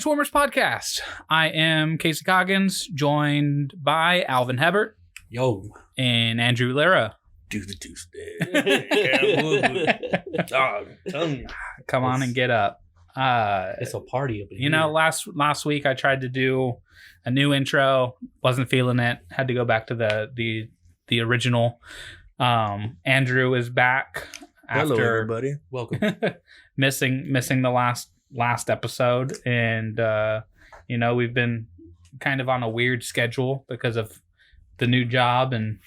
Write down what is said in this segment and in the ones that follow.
Benchwarmers Podcast. I am Casey Coggins, joined by Alvin Hebert. Yo. And Andrew Lira. Do the Tuesday. Come on and get up. It's a party up in here. You know, last week I tried to do a new intro, wasn't feeling it. Had to go back to the original. Andrew is back Hello, after everybody. Welcome. missing the last episode, and you know, we've been kind of on a weird schedule because of the new job and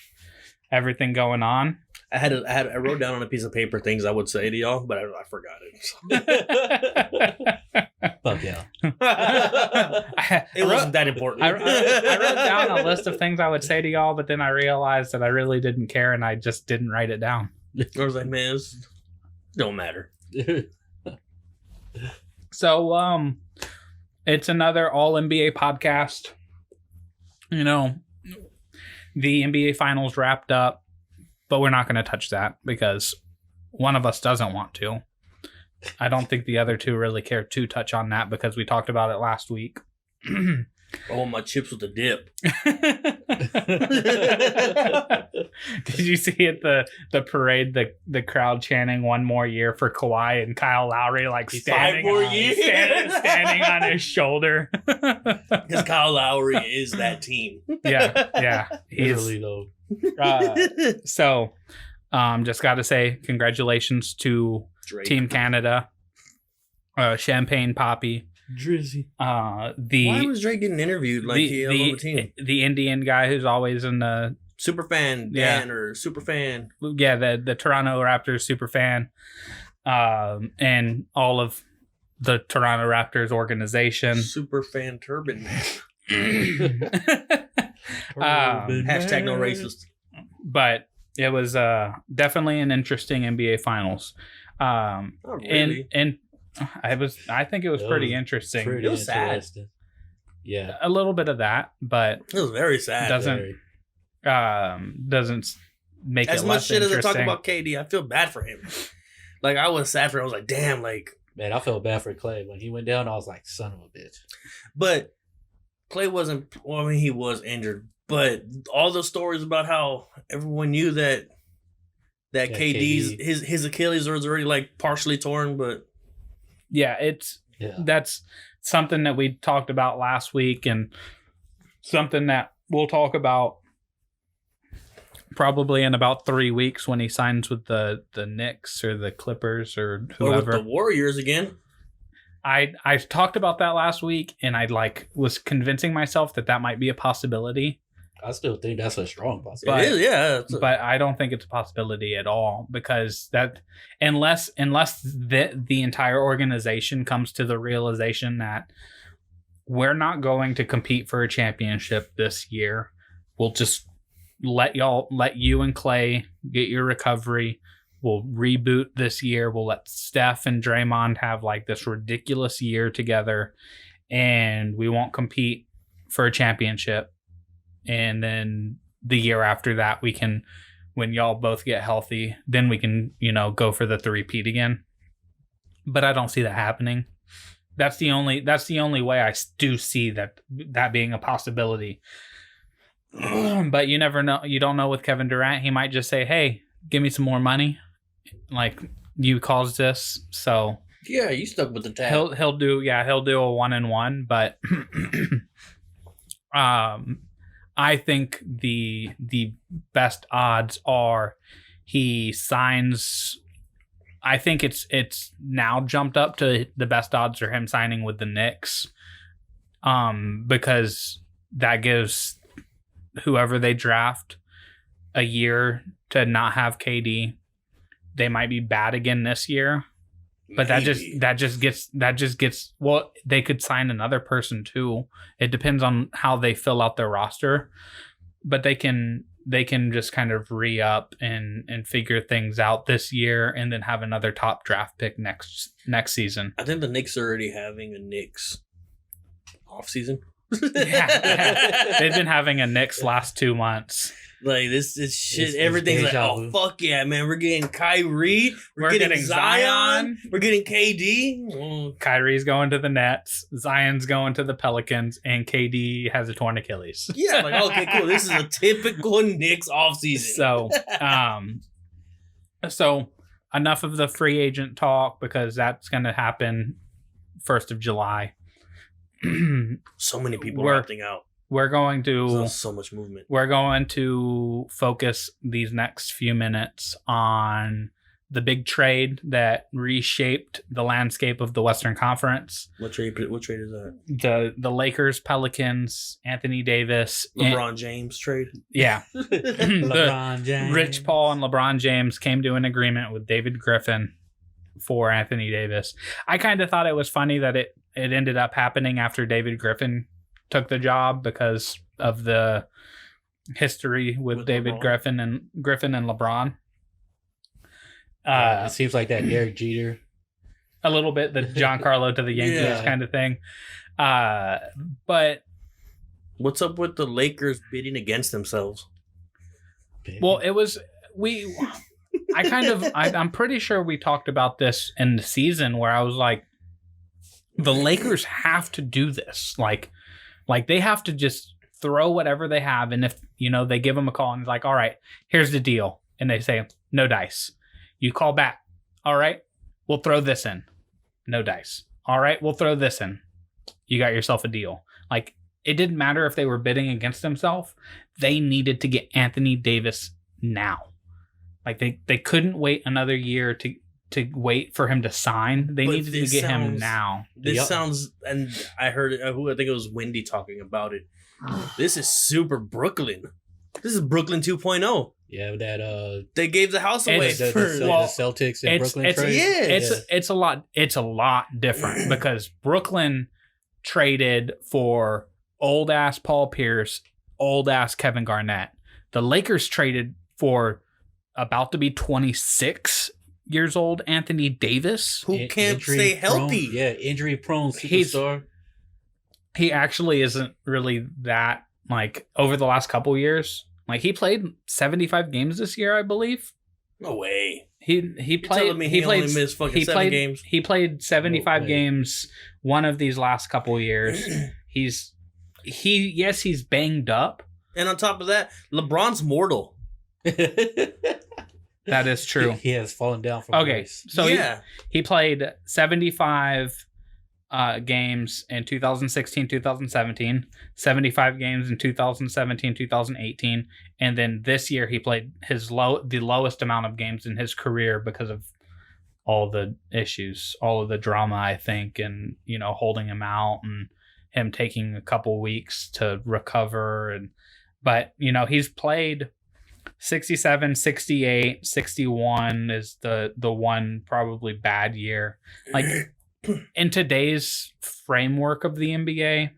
everything going on. I wrote down on a piece of paper things I would say to y'all, but I forgot it. Fuck yeah. It wasn't that important. I wrote down a list of things I would say to y'all, but then I realized that I really didn't care, and I just didn't write it down. I was like, man, this don't matter. So, it's another all NBA podcast. You know, the NBA finals wrapped up, but we're not going to touch that because one of us doesn't want to. I don't think the other two really care to touch on that because we talked about it last week. Oh, my chips with the dip. Did you see at the parade the crowd chanting one more year for Kawhi and Kyle Lowry like standing 5 more years? standing on his shoulder? Because Kyle Lowry is that team. Yeah. Literally, though. So, just got to say congratulations to Drake. Team Canada, Champagne Poppy. Drizzy. Why was Drake getting interviewed like he on the team? The Indian guy who's always in the Superfan Dan or Superfan. the Toronto Raptors super fan, and all of the Toronto Raptors organization. Superfan Turban Man. Hashtag No racist. But it was definitely an interesting NBA Finals. Not really. And I think it was pretty interesting. Pretty It was sad. interesting. Yeah. A little bit of that, but It was very sad. doesn't make As it much less shit as I interesting. talk about KD, I feel bad for him. Like, I was sad for him. I was like, damn, like. Man, I felt bad for Clay. When he went down, I was like, son of a bitch. But Clay wasn't, well, I mean, he was injured. But all the stories about how everyone knew that Yeah, KD's, KD. his Achilles was already, like, partially torn, but. Yeah, that's something that we talked about last week, and something that we'll talk about probably in about 3 weeks when he signs with the Knicks or the Clippers or Or with whoever. the Warriors again. I talked about that last week, and I was convincing myself that might be a possibility, I still think that's a strong possibility. But- It is, yeah. It's but I don't think it's a possibility at all, because that unless the entire organization comes to the realization that we're not going to compete for a championship this year, we'll just let you and Clay get your recovery. We'll reboot this year. We'll let Steph and Draymond have like this ridiculous year together, and we won't compete for a championship. And then the year after that, we can, when y'all both get healthy, then we can, go for the three-peat again. But I don't see that happening. That's the only way I do see that being a possibility. But you never know. You don't know with Kevin Durant. He might just say, "Hey, give me some more money. Like, you caused this." So yeah, you stuck with the tag. he'll do a 1-and-1, but I think the best odds are he signs. I think it's now jumped up to the best odds are him signing with the Knicks, because that gives whoever they draft a year to not have KD. They might be bad again this year. But Maybe. that just gets well, they could sign another person too. It depends on how they fill out their roster. But they can just kind of re-up and figure things out this year, and then have another top draft pick next season. I think the Knicks are already having a Knicks off season. Yeah. They've been having a Knicks last 2 months. Like this shit. It's Everything's like, deja oh vu. fuck yeah, man. We're getting Kyrie. We're getting Zion. We're getting KD. Mm. Kyrie's going to the Nets, Zion's going to the Pelicans, and KD has a torn Achilles. Yeah, like okay, cool. This is a typical Knicks offseason. So enough of the free agent talk because that's going to happen 1st of July. So many people We're- are opting out. We're going to There's so much movement. we're going to focus these next few minutes on the big trade that reshaped the landscape of the Western Conference. What trade is that? The Lakers, Pelicans, Anthony Davis, LeBron James trade. yeah, LeBron James. Rich Paul and LeBron James came to an agreement with David Griffin for Anthony Davis. I kind of thought it was funny that it ended up happening after David Griffin took the job because of the history with David LeBron. Griffin and LeBron. It seems like that Derek Jeter. A little bit the Giancarlo to the Yankees Yeah. kind of thing. But What's up with the Lakers bidding against themselves? well, it was I'm pretty sure we talked about this in the season where I was like, the Lakers have to do this. Like they have to just throw whatever they have. And if, they give them a call and it's like, all right, here's the deal. And they say, no dice. You call back. All right, we'll throw this in. No dice. All right, we'll throw this in. You got yourself a deal. Like, it didn't matter if they were bidding against themselves. They needed to get Anthony Davis now. Like, they couldn't wait another year to wait for him to sign. They But needed to this get him sounds- now. This Yep. sounds, and I heard it. I think it was Wendy talking about it. This is super Brooklyn. This is Brooklyn 2.0. Yeah, that They gave the house away It's- the for. Celtics and Brooklyn trade. yeah. It's a lot different because Brooklyn traded for old ass Paul Pierce, old ass Kevin Garnett. The Lakers traded for about to be 26 years old Anthony Davis. who can't Injury stay prone- healthy. Yeah, injury prone He's- superstar. He actually isn't really that, like, over the last couple years. Like, he played 75 games this year, I believe. No way. He You're played. telling me he only played. missed fucking He 7 played games? He played 75 No way. games one of these last couple years. He's banged up. And on top of that, LeBron's mortal. That is true. He has fallen down from Okay, grace. so yeah. he played 75 games in 2016, 2017, 75 games in 2017, 2018, and then this year he played the lowest amount of games in his career because of all the issues, all of the drama, I think, and holding him out and him taking a couple weeks to recover. But he's played 67, 68, 61 is the one probably bad year. Like, in today's framework of the NBA,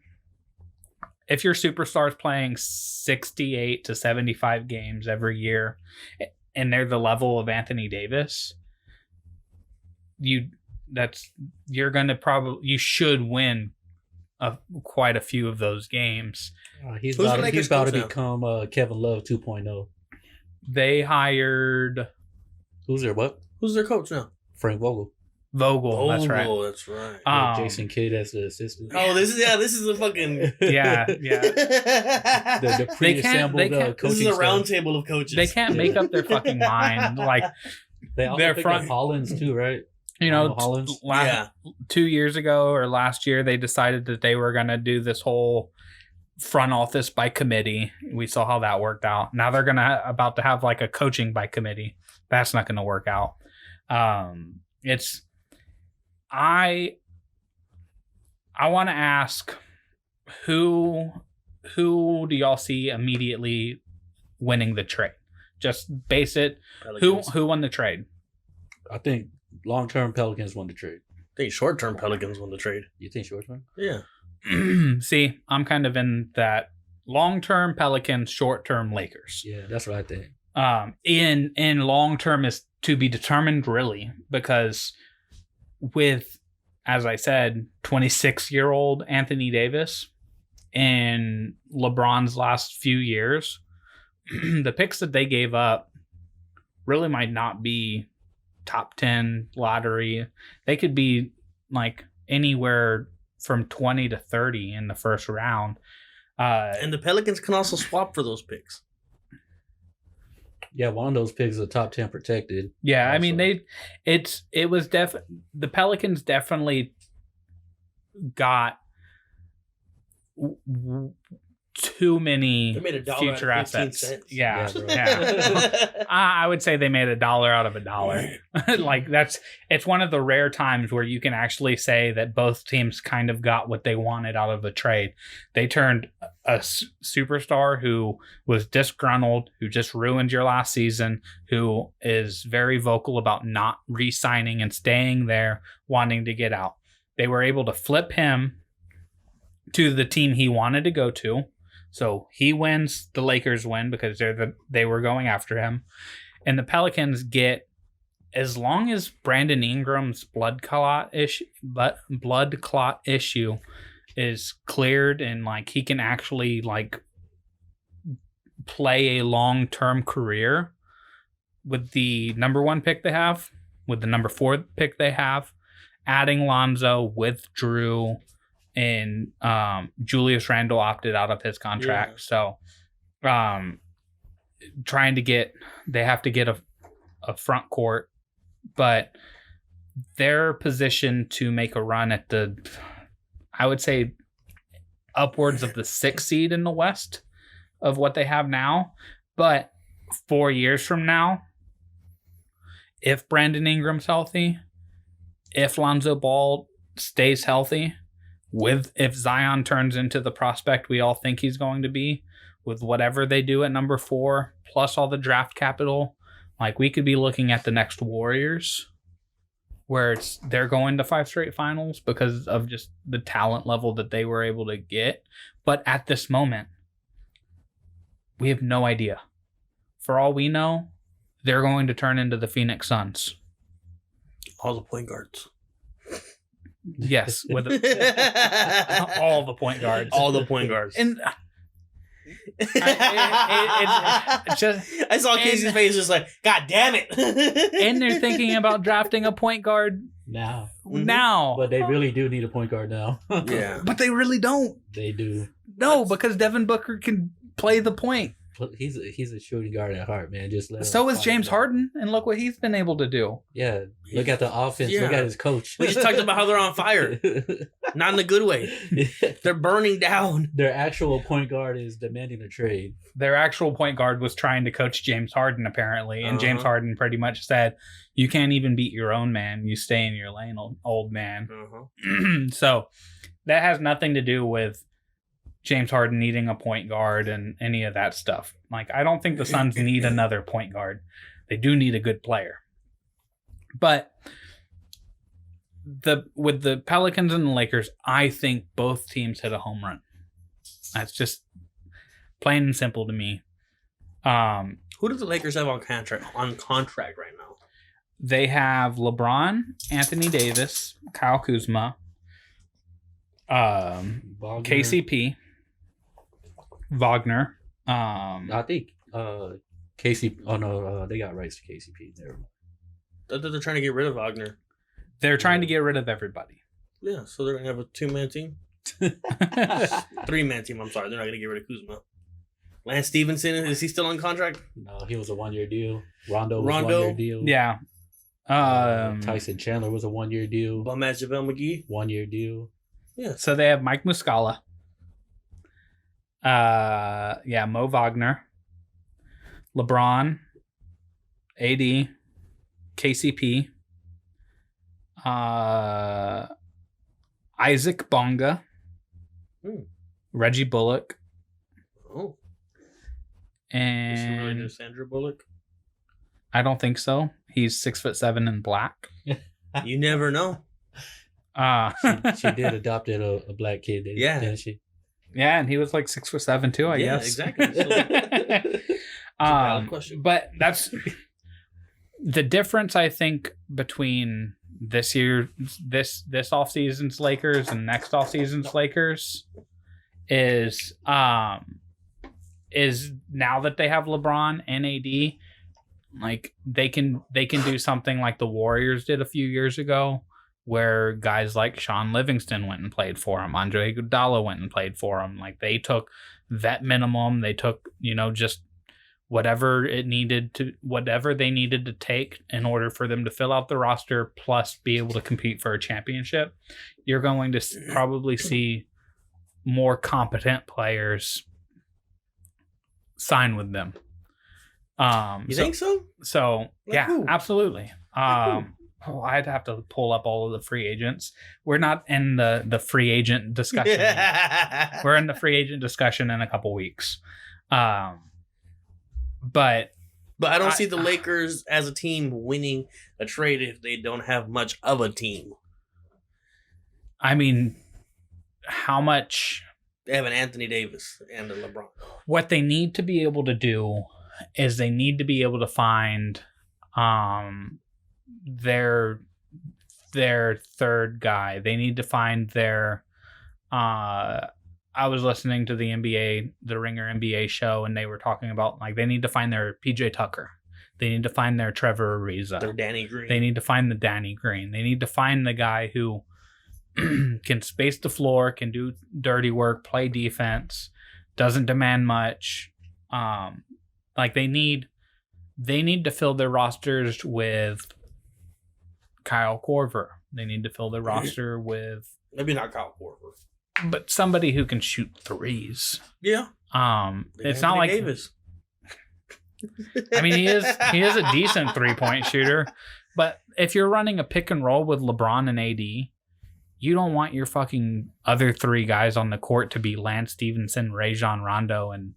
if your superstar is playing 68 to 75 games every year and they're the level of Anthony Davis, you should win quite a few of those games. He's Who's the about Lakers to coach now? become Kevin Love 2.0. They hired Who's there? What? Who's their coach now? Frank Vogel. Vogel. That's right. Oh, that's right. Jason Kidd as the assistant. Oh, this is a fucking. Yeah. The pre-assembled they can't- This is coaching a round staff. table of coaches. They can't make up their fucking mind. Like, They also their picked front- up Hollins too, right? Hollins. Yeah. 2 years ago or last year, they decided that they were going to do this whole front office by committee. We saw how that worked out. Now they're about to have like a coaching by committee. That's not going to work out. I want to ask who do y'all see immediately winning the trade? Just base it. Pelicans. Who won the trade? I think long-term Pelicans won the trade. I think short-term Pelicans won the trade. You think short-term? Yeah. See, I'm kind of in that long-term Pelicans, short-term Lakers. Yeah, that's what I think. In long-term is to be determined, really, because with, as I said, 26-year-old Anthony Davis in LeBron's last few years, the picks that they gave up really might not be top 10 lottery. They could be like anywhere from 20 to 30 in the first round. And the Pelicans can also swap for those picks. Yeah, one of those picks is a top 10 protected. Yeah, I mean Also. the Pelicans definitely got too many They made $1 out future of 15 assets. cents. Yeah, Yeah, bro. yeah. I would say they made $1 out of $1. Like it's one of the rare times where you can actually say that both teams kind of got what they wanted out of a trade. They turned a superstar who was disgruntled, who just ruined your last season, who is very vocal about not re-signing and staying there, wanting to get out. They were able to flip him to the team he wanted to go to. So he wins, the Lakers win because they were going after him. And the Pelicans get, as long as Brandon Ingram's blood clot issue is cleared and like he can actually like play a long-term career with the number 1 pick they have, with the number 4 pick they have, adding Lonzo with Drew, and Julius Randle opted out of his contract. Yeah. So they have to get a front court, but they're positioned to make a run at I would say upwards of the 6th seed in the West of what they have now. But 4 years from now, if Brandon Ingram's healthy, if Lonzo Ball stays healthy, if Zion turns into the prospect we all think he's going to be, with whatever they do at number 4, plus all the draft capital, like we could be looking at the next Warriors, where they're going to 5 straight finals because of just the talent level that they were able to get. But at this moment, we have no idea. For all we know, they're going to turn into the Phoenix Suns. All the point guards. Yes, with all the point guards. All the point guards. And I saw Casey's face just like, God damn it. and they're thinking about drafting a point guard Now. now. But they really do need a point guard now. Yeah. But they really don't. They do. No, because Devin Booker can play the point. He's a shooting guard at heart, man. Just let So him is fight James it. Harden, and look what he's been able to do. Yeah. Look at the offense. Look Yeah. at his coach. We just talked about how they're on fire. Not in a good way. They're burning down. Their actual point guard is demanding a trade. Their actual point guard was trying to coach James Harden, apparently, and James Uh-huh. Harden pretty much said, "You can't even beat your own man. You stay in your lane, old man." Uh-huh. So that has nothing to do with James Harden needing a point guard and any of that stuff. Like, I don't think the Suns need another point guard. They do need a good player. But with the Pelicans and the Lakers, I think both teams hit a home run. That's just plain and simple to me. Who do the Lakers have on contract right now? They have LeBron, Anthony Davis, Kyle Kuzma, Wagner. KCP, Wagner. I think KCP. Oh no, they got rights to KCP. Never mind. They're trying to get rid of Wagner. They're trying to get rid of everybody. Yeah, so they're gonna have a 2-man team, 3-man team. I'm sorry, they're not gonna get rid of Kuzma. Lance Stevenson, is he still on contract? No, he was a 1-year deal. Rondo was Rondo? a 1-year deal. Yeah. Tyson Chandler was a 1-year deal. Bum ass JaVale McGee. 1-year deal. Yeah. So they have Mike Muscala. Mo Wagner, LeBron, AD, KCP, Isaac Bonga, Reggie Bullock, Oh, is he really and just Sandra Bullock? I don't think so. He's 6'7" and black. You never know. She did adopt a black kid, didn't she? Yeah, and he was like 6'7" too, I guess. Exactly. So, valid question. But that's the difference, I think, between this offseason's Lakers and next offseason's Lakers is is now that they have LeBron and AD, like they can do something like the Warriors did a few years ago, where guys like Sean Livingston went and played for him, Andre Iguodala went and played for him. Like they took vet minimum, they took, you know, just whatever they needed to take in order for them to fill out the roster, plus be able to compete for a championship. You're going to probably see more competent players sign with them. You think so? So Like yeah, who? absolutely. Like I'd have to pull up all of the free agents. We're not in the free agent discussion. We're in the free agent discussion in a couple weeks. But I don't see the Lakers as a team winning a trade if they don't have much of a team. I mean, how much? They have an Anthony Davis and a LeBron. What they need to be able to do is they need to be able to find their third guy. They need to find their I was listening to the Ringer NBA show, and they were talking about like they need to find their PJ Tucker. They need to find their Trevor Ariza. Their Danny Green. They need to find the Danny Green. They need to find the guy who can space the floor, can do dirty work, play defense, doesn't demand much. Like they need to fill their rosters with Kyle Korver. They need to fill their roster with Maybe not Kyle Korver. but somebody who can shoot threes. Yeah. It's not like Davis. I mean, he is a decent 3-point shooter, but if you're running a pick and roll with LeBron and AD, you don't want your fucking other three guys on the court to be Lance Stevenson, Rajon Rondo, and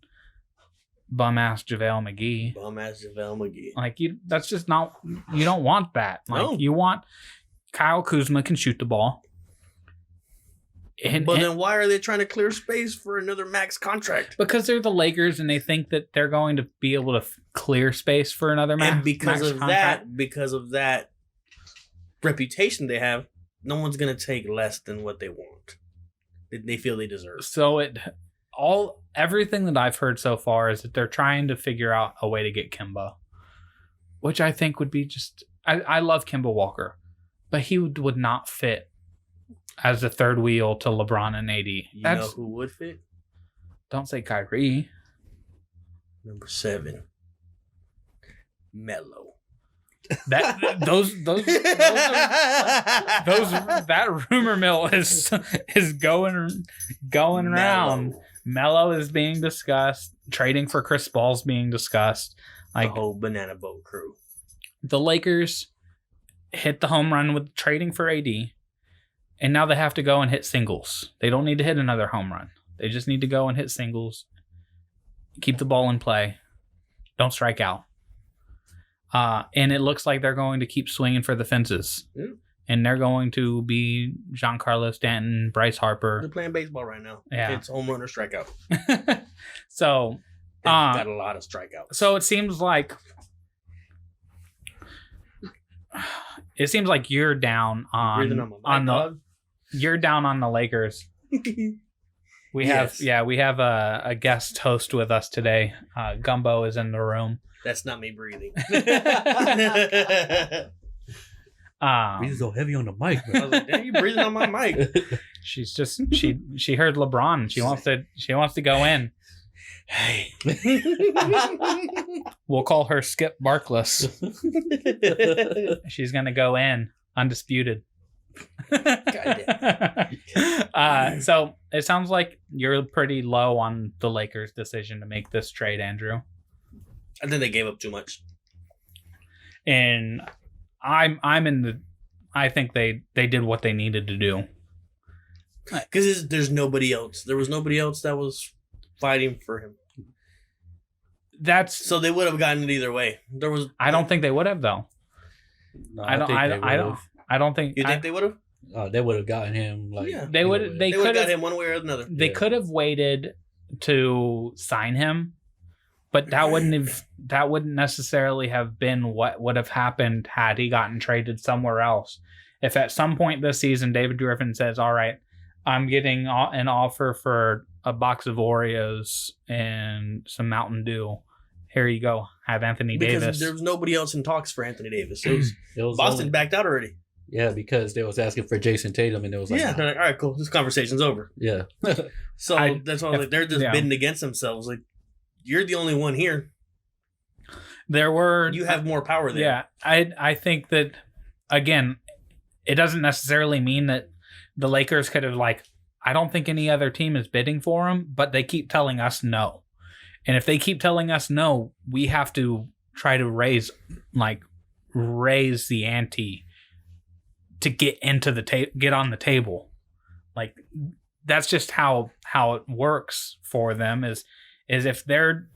bum ass JaVale McGee. Like that's just not. You don't want that. Like No. you want Kyle Kuzma can shoot the ball. But then why are they trying to clear space for another max contract? Because they're the Lakers and they think that they're going to be able to clear space for another max. And because max of contract. that reputation they have, no one's gonna take less than what they want. They feel they deserve. So everything that I've heard so far is that they're trying to figure out a way to get Kemba, which I think would be just. I love Kemba Walker, but he would not fit as the third wheel to LeBron and AD. You know who would fit? Don't say Kyrie. Number 7, Melo. That that rumor mill is going around. Melo is being discussed. Trading for Chris Paul's being discussed. Like the whole banana boat crew. The Lakers hit the home run with trading for AD, and now they have to go and hit singles. They don't need to hit another home run. They just need to go and hit singles. Keep the ball in play. Don't strike out. And it looks like they're going to keep swinging for the fences. Yeah. And they're going to be Giancarlo Stanton, Bryce Harper. They're playing baseball right now. Yeah. It's home run or strikeout. So, They've got a lot of strikeouts. so it seems like you're down Breathing on my mic, the dog. you're down on the Lakers. We Yes. have a guest host with us today. Gumbo is in the room. That's not me breathing. He's so heavy on the mic. I was like, damn, you breathing on my mic. She's just she heard LeBron. She wants to go in. Hey. We'll call her Skip Barkless. She's gonna go in undisputed. So it sounds like you're pretty low on the Lakers' decision to make this trade, Andrew. I think they gave up too much. And I'm in the. I think they did what they needed to do. Because there's nobody else. There was nobody else that was fighting for him. That's. So they would have gotten it either way. There was. I don't think they would have though. No, I don't think. You think they would have? They would have gotten him. Like Yeah. They would. They They would could have got have. him one way or another. They Yeah. could have waited to sign him, but that wouldn't necessarily have been what would have happened had he gotten traded somewhere else. If at some point this season David Griffin says, "All right, I'm getting an offer for a box of Oreos and some Mountain Dew. Here you go. Have Anthony Because Davis. there was nobody else in talks for Anthony Davis. It was only- Boston backed out already. Yeah, because they was asking for Jason Tatum, and it was like, Yeah, nah. they're like, all right, cool. This conversation's over. Yeah. So that's why I was like, they're just bidding against themselves. Like, you're the only one here. There were You have more power there. Yeah, I think that again, it doesn't necessarily mean that the Lakers could have I don't think any other team is bidding for him, but they keep telling us no. And if they keep telling us no, we have to try to raise the ante to get into get on the table. Like that's just how it works for them is if their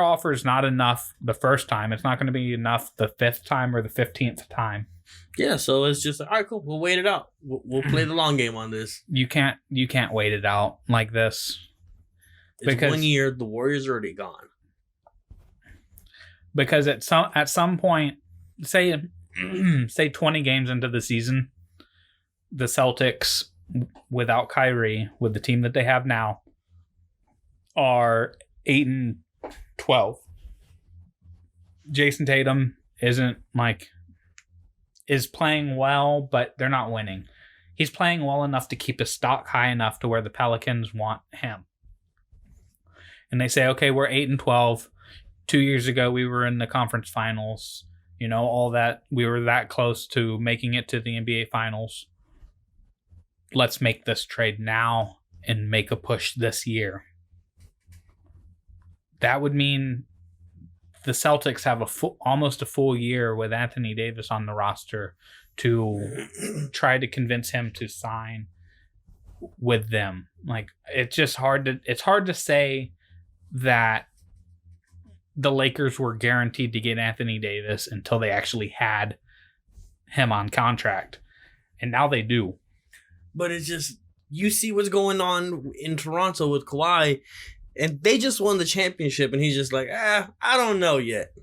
offer is not enough the first time, it's not going to be enough the 5th time or the 15th time. Yeah, so it's just like, all right, cool. We'll wait it out. We'll play the long game on this. You can't wait it out like this. It's Because- 1 year. The Warriors are already gone. Because at some point, say 20 games into the season, the Celtics without Kyrie, with the team that they have now, are 8-12. Jason Tatum is playing well, but they're not winning. He's playing well enough to keep his stock high enough to where the Pelicans want him. And they say, okay, we're 8-12. 2 years ago, we were in the conference finals. All that. We were that close to making it to the NBA finals. Let's make this trade now and make a push this year. That would mean the Celtics have almost a full year with Anthony Davis on the roster to try to convince him to sign with them. It's hard to say that the Lakers were guaranteed to get Anthony Davis until they actually had him on contract. And now they do. But it's just, you see what's going on in Toronto with Kawhi, and they just won the championship, and he's just like, I don't know yet.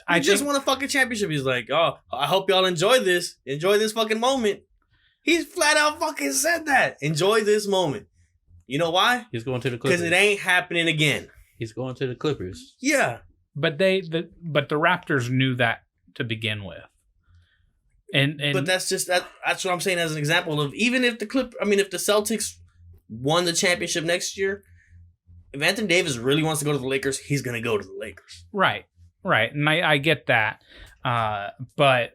I just won a fucking championship. He's like, oh, I hope y'all enjoy this. Enjoy this fucking moment. He's flat out fucking said that. Enjoy this moment. You know why? He's going to the Clippers. Because it ain't happening again. He's going to the Clippers. Yeah. But the Raptors knew that to begin with. And but that's what I'm saying as an example of, even if if the Celtics won the championship next year, if Anthony Davis really wants to go to the Lakers, he's going to go to the Lakers. Right. And I get that. But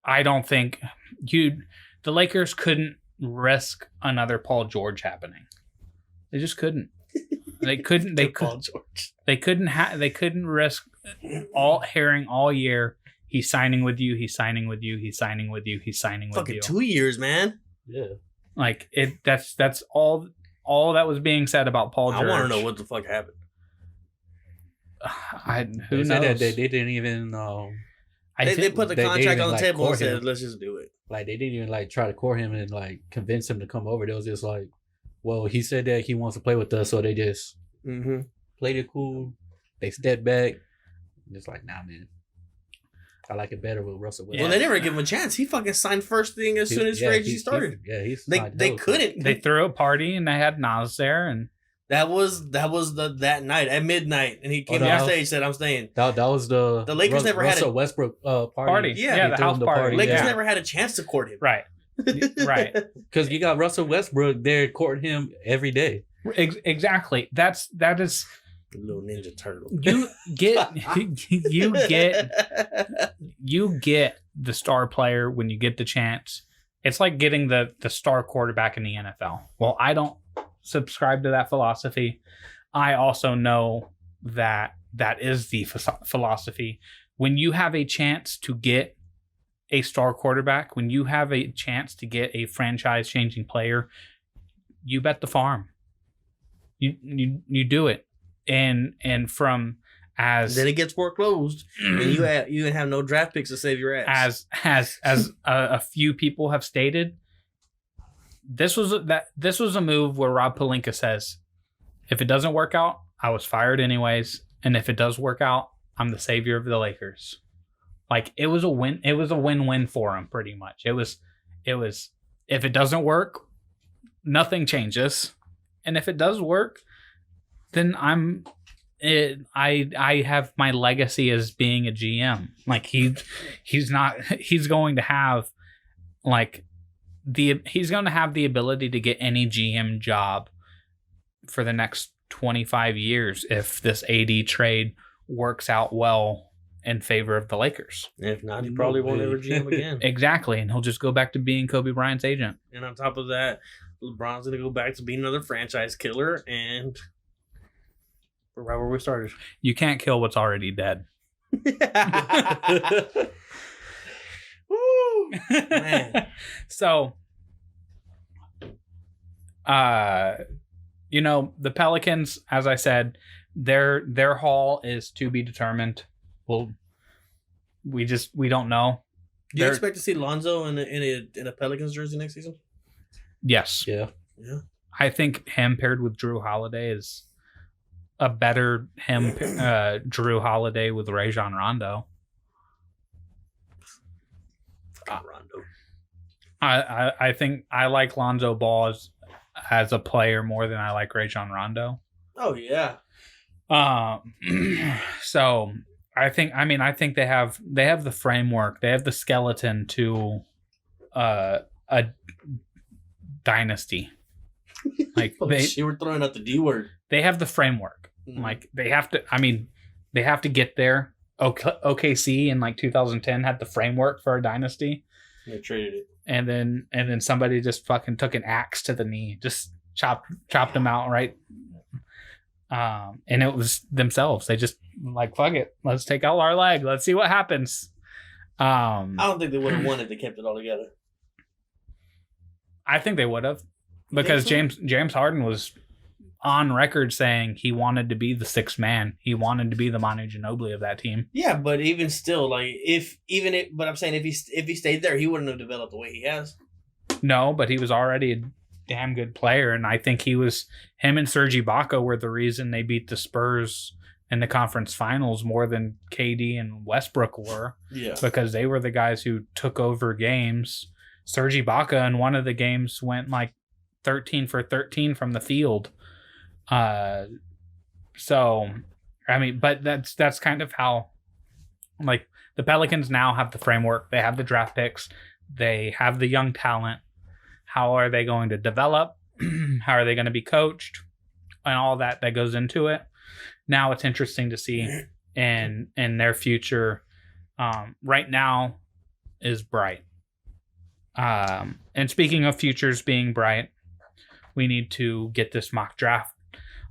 I don't think the Lakers couldn't risk another Paul George happening. They just couldn't. They couldn't. Paul George. They couldn't risk hearing all year, he's signing with you. He's signing with you. He's signing with you. He's signing with Fucking you. 2 years, man. Yeah. That's all that was being said about Paul George. I want to know what the fuck happened. Who They said knows? that they didn't even. They put the they contract didn't, on the like, table and court said, him. let's just do it. They didn't even try to court him and convince him to come over. They was just like, well, he said that he wants to play with us, so they just Mm-hmm. played it cool. They stepped back. Just like, nah, man. I like it better with Russell Westbrook. Well, they never give him a chance. He fucking signed first thing as soon as free agency started. He's They couldn't. They threw a party and they had Nas there, and That was that night at midnight, and he came no. on stage and said, "I'm staying." That was the Lakers never had Russell a- Westbrook party. Yeah, Yeah, He the threw him house the party. party. Lakers Yeah. never had a chance to court him. Right. Right. Because you got Russell Westbrook there courting him every day. Exactly. That is Little Ninja Turtle. you get the star player when you get the chance. It's like getting the star quarterback in the NFL. Well, I don't subscribe to that philosophy. I also know that is the philosophy. When you have a chance to get a star quarterback, when you have a chance to get a franchise-changing player, you bet the farm. You do it. And from as Then it gets foreclosed, and you have no draft picks to save your ass. as a few people have stated, this was a move where Rob Pelinka says, if it doesn't work out, I was fired anyways, and if it does work out, I'm the savior of the Lakers. It was a win. It was a win-win for him, pretty much. It was. If it doesn't work, nothing changes, if it does work, then I have my legacy as being a GM. Like he's going to have like he's going to have the ability to get any GM job for the next 25 years if this AD trade works out well in favor of the Lakers. If not, he probably won't ever GM again. Exactly, and he'll just go back to being Kobe Bryant's agent. And on top of that, LeBron's going to go back to being another franchise killer, and we're right where we started. You can't kill what's already dead. Woo! Man. So, the Pelicans, as I said, their haul is to be determined. Well, we don't know. Do you expect to see Lonzo in a Pelicans jersey next season? Yes. Yeah. I think him paired with Drew Holiday is a better Drew Holiday with Rajon Rondo. Rondo. I think I like Lonzo Ball as a player more than I like Rajon Rondo. Oh yeah. So I think they have the framework, they have the skeleton to a dynasty. Like you were throwing out the D word. They have the framework. Mm. Like they have to get there. OKC in like 2010 had the framework for a dynasty. They traded it. And then somebody just fucking took an axe to the knee, just chopped them out, right? And it was themselves. They just like, fuck it, let's take out our leg, let's see what happens. I don't think they would have won if they kept it all together. I think they would have, because so? James Harden was on record saying he wanted to be the sixth man. He wanted to be the Manu Ginobili of that team. Yeah, but even still, like but I'm saying if he stayed there, he wouldn't have developed the way he has. No, but he was already a damn good player, and I think him and Serge Ibaka were the reason they beat the Spurs in the conference finals more than KD and Westbrook were. Yeah, because they were the guys who took over games. Serge Ibaka in one of the games went like 13 for 13 from the field. So, I mean, but that's kind of how, like, the Pelicans now have the framework. They have the draft picks. They have the young talent. How are they going to develop? How are they going to be coached? And all that goes into it. Now it's interesting to see in their future. Right now is bright. And speaking of futures being bright, we need to get this mock draft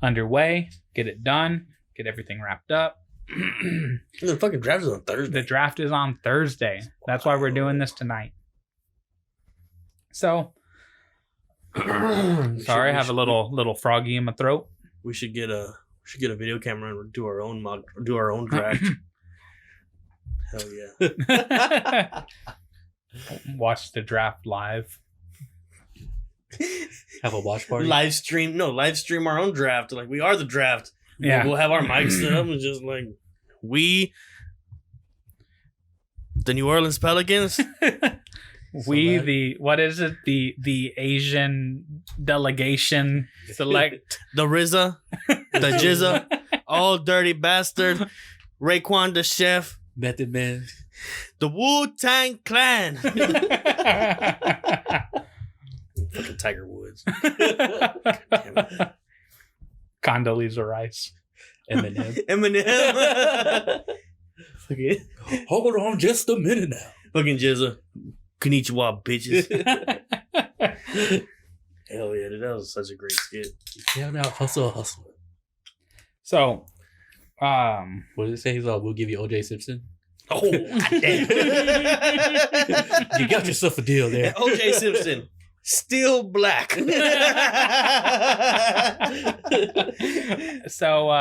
underway, get it done, get everything wrapped up. The fucking draft is on Thursday. The draft is on Thursday. That's why we're doing this tonight. So, sorry, I have a little froggy in my throat. We should get a video camera and do our own draft. Hell yeah! Watch the draft live. Have a watch party. Live stream our own draft. Like, we are the draft. Yeah, we'll have our mics set up and just like the New Orleans Pelicans. What is it? The Asian delegation select the RZA, the Jizza, all dirty bastard, Raekwon the Chef, Method Man, the Wu-Tang Clan. Fucking Tiger Woods. Condoleezza Rice. Eminem. Okay. Hold on just a minute now. Fucking Jizza. Konnichiwa, bitches. Hell yeah, dude, that was such a great skit. Yeah, now hustle. So, what did it say? He's like, we'll give you OJ Simpson. Oh, damn. You got yourself a deal there. OJ Simpson. Still black. So,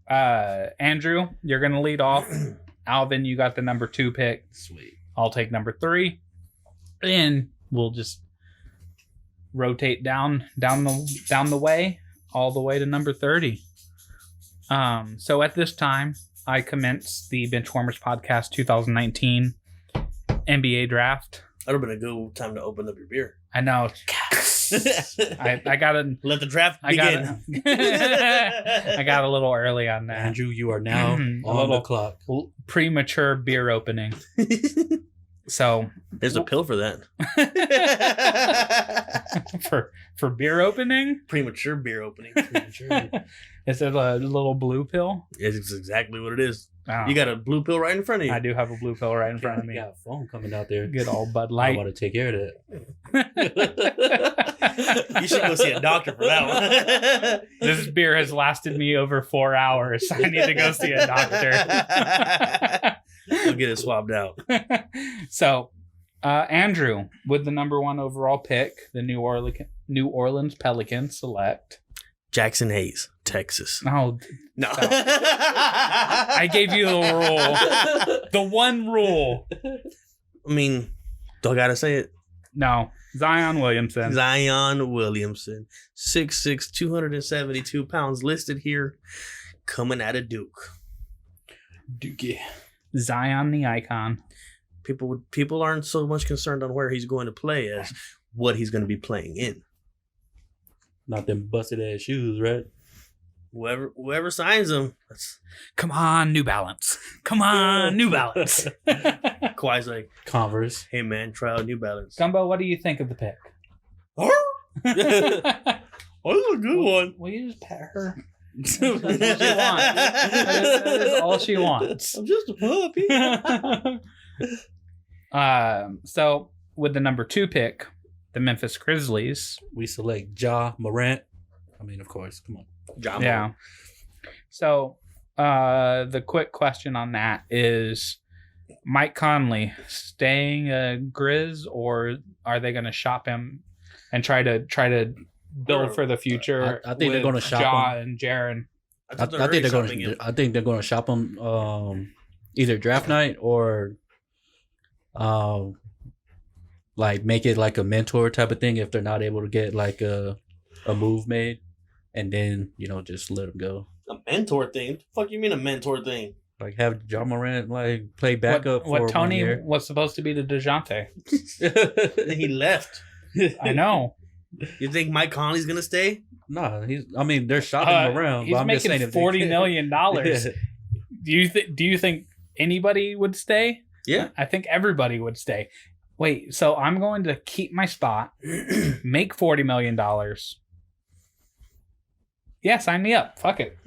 Andrew, you're gonna lead off. Alvin, you got the number 2 pick. Sweet. I'll take number 3, and we'll just rotate down the way, all the way to number 30. So at this time, I commence the Benchwarmers Podcast 2019 NBA Draft. That would have been a good time to open up your beer. I know. I got it. Let the draft I got begin. it. I got a little early on that. Andrew, you are now on little- the clock. Premature beer opening. So There's a pill for that. for beer opening, Premature beer opening. is it a little blue pill? It's exactly what it is. Oh, You got a blue pill right in front of you. I do have a blue pill right in front of me. Got a phone coming out there. Good old Bud I Light. want to take care of that. You should go see a doctor for that one. This beer has lasted me over 4 hours. I need to go see a doctor. We'll get it swabbed out. So, Andrew, with the number 1 overall pick, the New Orleans Pelicans select. Jackson Hayes, Texas. Oh, No. I gave you the rule. The one rule. I mean, don't gotta say it. No, Zion Williamson. Zion Williamson, 6'6", 272 pounds, listed here, coming out of Duke. Dookie. Zion the icon. People aren't so much concerned on where he's going to play as what he's going to be playing in. Not them busted ass shoes, right? Whoever signs him, that's Come on, New Balance. Come on, New Balance. Kawhi's like, Converse. hey man, try out New Balance. Gumbo, what do you think of the pick? Oh, that's a good one. Will you just pet her? That's all she wants. That is all she wants. I'm just a puppy. So with the number 2 pick, the Memphis Grizzlies. We select Ja Morant. I mean, of course. Come on. John Yeah. So the quick question on that is Mike Conley staying a Grizz, or are they going to shop him and try to build for the future? I think they're with gonna shop Ja him. and Jaren. I think they're going to shop him either draft night or like make it like a mentor type of thing if they're not able to get like a move made, and then just let him go. A mentor thing? What the fuck you mean a mentor thing? Like have Ja Morant like play backup What for Tony 1 year. was supposed to be the DeJounte. Then he left. I know. You think Mike Conley's gonna stay? Nah, they're shopping him around. He's but I'm just saying making if they $40 can- million. Do you think anybody would stay? Yeah. I think everybody would stay. Wait, so I'm going to keep my spot, make $40 million. Yeah, sign me up. Fuck it.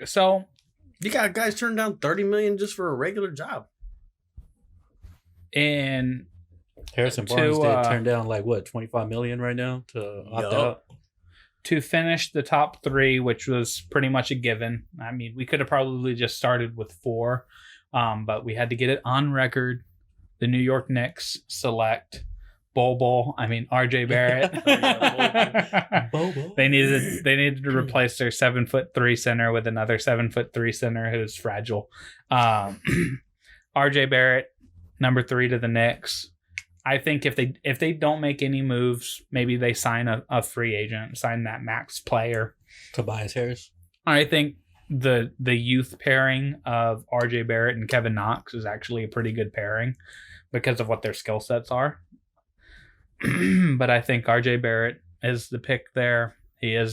So You got guys turning down $30 million just for a regular job. in Harrison Barnes to, did turn down like what 25 million right now to opt out. to finish the top 3, which was pretty much a given. I mean, we could have probably just started with 4, but we had to get it on record. The New York Knicks select RJ Barrett. Bobo. They needed to replace their 7'3" center with another 7'3" center who's fragile. RJ Barrett, number 3 to the Knicks. I think if they don't make any moves, maybe they sign a free agent, sign that max player. Tobias Harris. I think the youth pairing of RJ Barrett and Kevin Knox is actually a pretty good pairing because of what their skill sets are. But I think RJ Barrett is the pick there. I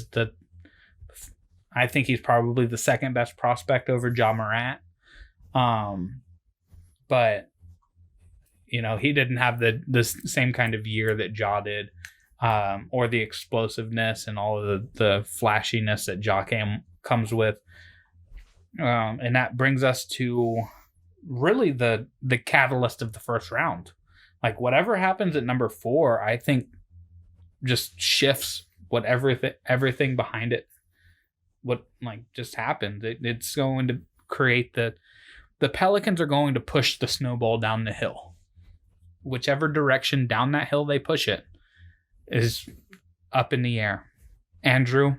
think he's probably the second best prospect over Ja Morant. But he didn't have the same kind of year that Ja did, or the explosiveness and all of the flashiness that Ja comes with. And that brings us to really the catalyst of the first round. Like whatever happens at number 4, I think just shifts everything behind it. What just happened? It's going to create the Pelicans are going to push the snowball down the hill. Whichever direction down that hill they push it is up in the air. Andrew,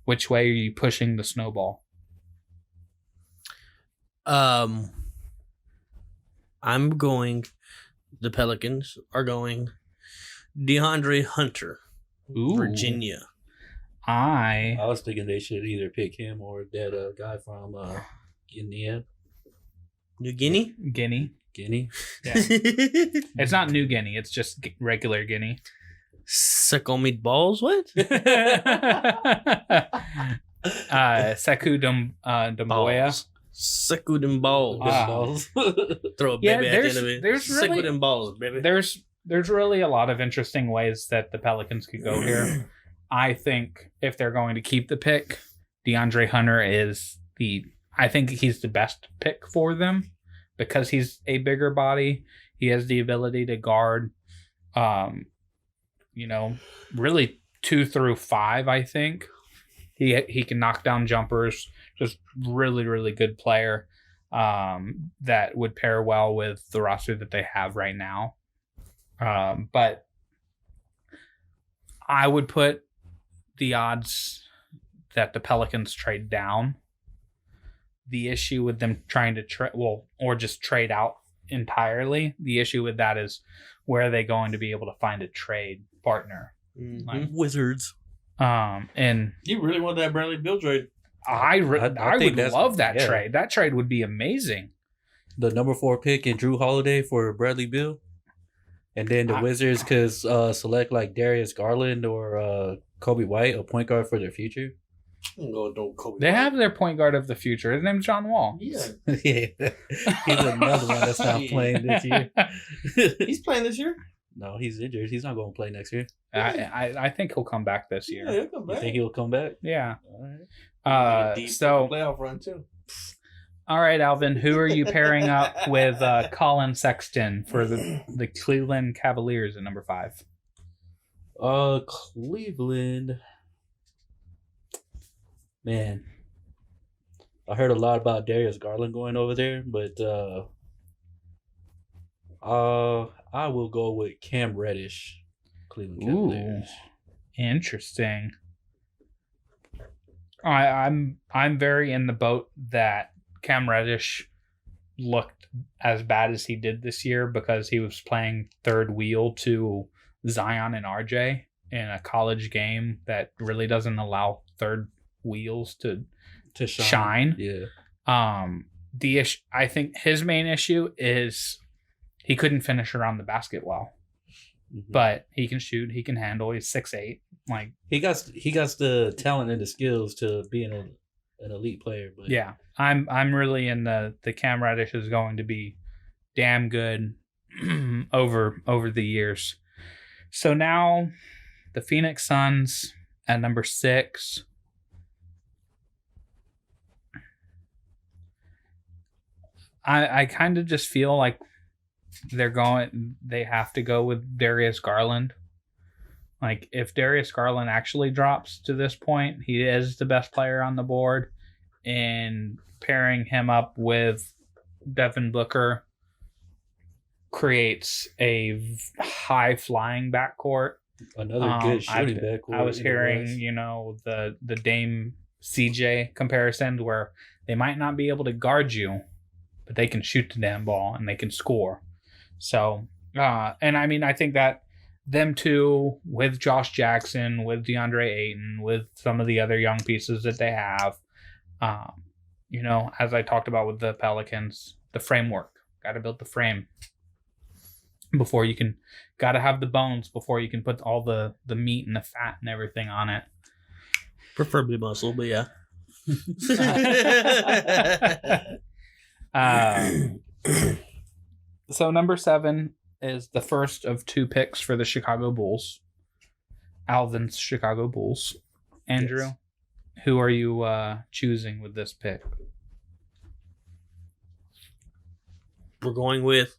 which way are you pushing the snowball? The Pelicans are going DeAndre Hunter, Ooh. Virginia. I was thinking they should either pick him or that guy from Guinea. New Guinea? Guinea. Guinea. Yeah. It's not New Guinea. It's just regular Guinea. Sickle meatballs? What? Sekou Doumbouya. Sickle them balls. Balls. Throw a baby at the end of it. There's Sickle really them balls, baby. there's really a lot of interesting ways that the Pelicans could go here. I think if they're going to keep the pick, DeAndre Hunter I think he's the best pick for them because he's a bigger body. He has the ability to guard, really 2 through 5. I think he can knock down jumpers. Just really, really good player that would pair well with the roster that they have right now. But I would put the odds that the Pelicans trade down. The issue with them trying to or just trade out entirely. The issue with that is where are they going to be able to find a trade partner? Like Wizards. And you really want that Bradley Beal trade? I would love that trade. That trade would be amazing. The number 4 pick and Drew Holiday for Bradley Beal, and then the Wizards could select like Darius Garland or Kobe White, a point guard for their future. They have their point guard of the future. His name's John Wall. Yeah, he's another one that's not playing this year. He's playing this year. No, he's injured. He's not going to play next year. I think he'll come back this year. Yeah, he'll come back. You think he'll come back? Yeah. All right. So playoff run too. All right, Alvin, who are you pairing up with Colin Sexton for the Cleveland Cavaliers at number 5? Cleveland. Man, I heard a lot about Darius Garland going over there, but I will go with Cam Reddish, Cleveland Cavaliers. Ooh, interesting. I'm very in the boat that Cam Reddish looked as bad as he did this year because he was playing third wheel to Zion and RJ in a college game that really doesn't allow third wheels to shine. Yeah. I think his main issue is he couldn't finish around the basket well. Mm-hmm. But he can shoot, he can handle, he's 6'8". Like he got the talent and the skills to be an elite player. But yeah, I'm really in the Cam Reddish is going to be damn good over the years. So now the Phoenix Suns at number 6. I kind of just feel like they have to go with Darius Garland. Like if Darius Garland actually drops to this point, he is the best player on the board, and pairing him up with Devin Booker creates a high flying backcourt. Another good shooting backcourt. I was hearing, the Dame CJ comparison where they might not be able to guard you, but they can shoot the damn ball and they can score. So, and I mean, I think that them two with Josh Jackson, with DeAndre Ayton, with some of the other young pieces that they have, as I talked about with the Pelicans, the framework, got to build the frame before you can, got to have the bones before you can put all the meat and the fat and everything on it. Preferably muscle, but yeah. So number 7 is the first of 2 picks for the Chicago Bulls. Alvin's Chicago Bulls. Andrew, yes. Who are you choosing with this pick? We're going with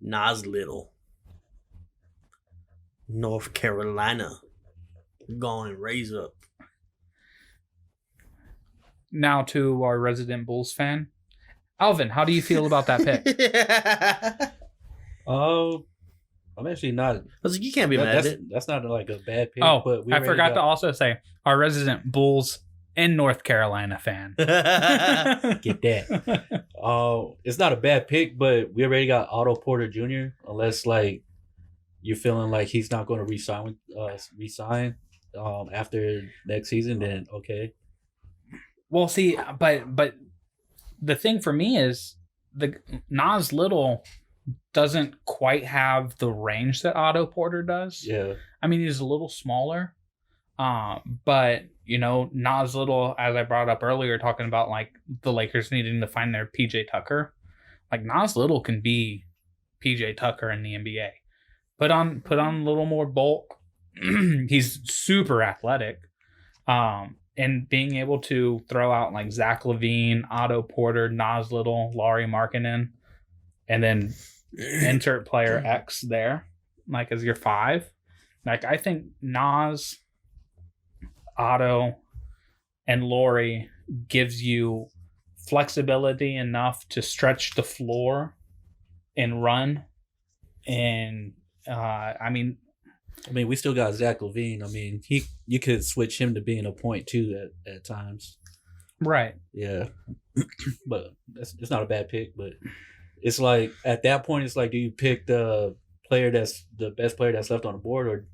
Nas Little. North Carolina. Going raise up. Now to our resident Bulls fan. Alvin, how do you feel about that pick? I'm actually not. I was like, you can't be mad at it. That's not like a bad pick. Oh, but I forgot to also say our resident Bulls in North Carolina fan. Get that. It's not a bad pick, but we already got Otto Porter Jr. Unless like you're feeling like he's not going to resign after next season, then okay. Well, see, but the thing for me is the Nas Little doesn't quite have the range that Otto Porter does. Yeah. I mean, he's a little smaller. But, you know, not as little as I brought up earlier, talking about like the Lakers needing to find their PJ Tucker. Like Nas Little can be PJ Tucker in the NBA. Put on a little more bulk. He's super athletic. And being able to throw out like Zach LaVine, Otto Porter, Nas Little, Lauri Markkanen, and then insert player X there, like as your 5. Like I think Nas, Otto, and Lauri gives you flexibility enough to stretch the floor and run. And I mean, we still got Zach LaVine. I mean, you could switch him to being a point too at times. Right. Yeah. But it's not a bad pick, but it's like at that point it's like, do you pick the player that's the best player that's left on the board, or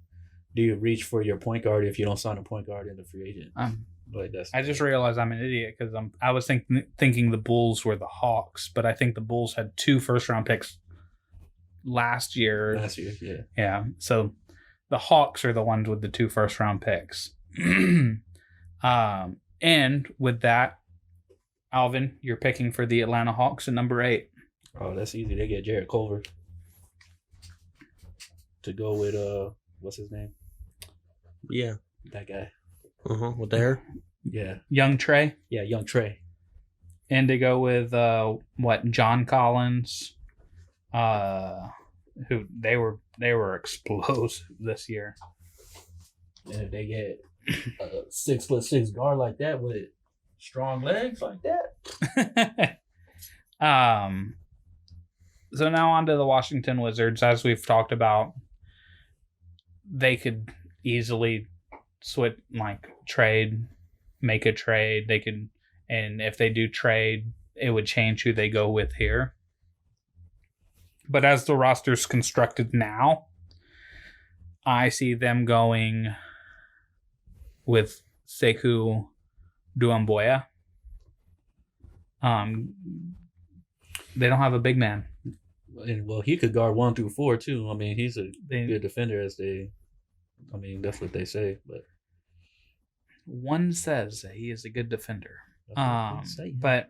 do you reach for your point guard if you don't sign a point guard in the free agent? Like I just realized I'm an idiot because I was thinking the Bulls were the Hawks, but I think the Bulls had 2 first-round picks last year. Yeah. Yeah. So the Hawks are the ones with the 2 first-round picks. And with that, Alvin, you're picking for the Atlanta Hawks at number 8. Oh, that's easy. They get Jarrett Culver to go with what's his name? Yeah, that guy. With the hair. Yeah, young Trey. Yeah, young Trey. And to go with John Collins, who they were explosive this year. And if they get a 6'6" guard like that with strong legs like that. So now on to the Washington Wizards. As we've talked about, they could easily switch, like make a trade. They could, and if they do trade, it would change who they go with here. But as the roster's constructed now, I see them going with Sekou Doumbouya. They don't have a big man. And well, he could guard 1 through 4 too. I mean, he's a good defender, that's what they say. But one says that he is a good defender. But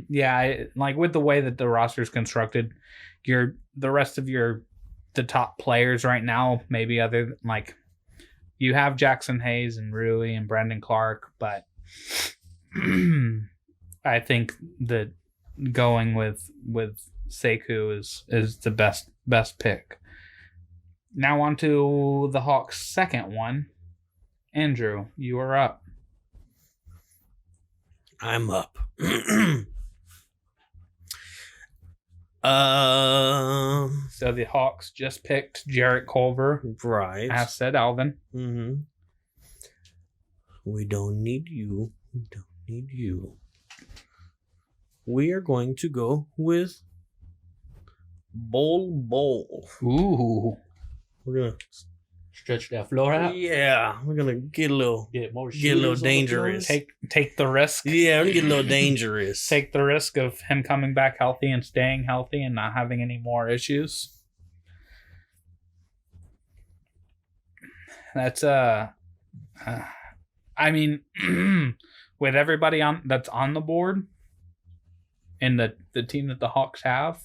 yeah, like with the way that the roster is constructed, the rest of the top players right now, maybe other like you have Jackson Hayes and Rui and Brandon Clark, but I think that going with Sekou is the best pick. Now on to the Hawks' second one. Andrew, you are up. I'm up. So the Hawks just picked Jarrett Culver. Right. As said Alvin. Mm-hmm. We don't need you. We are going to go with Bol. Ooh. We're gonna stretch that floor out. Yeah, we're gonna get a little dangerous. Take the risk. Yeah, we're gonna get a little dangerous. Take the risk of him coming back healthy and staying healthy and not having any more issues. That's I mean, with everybody that's on the board and the team that the Hawks have,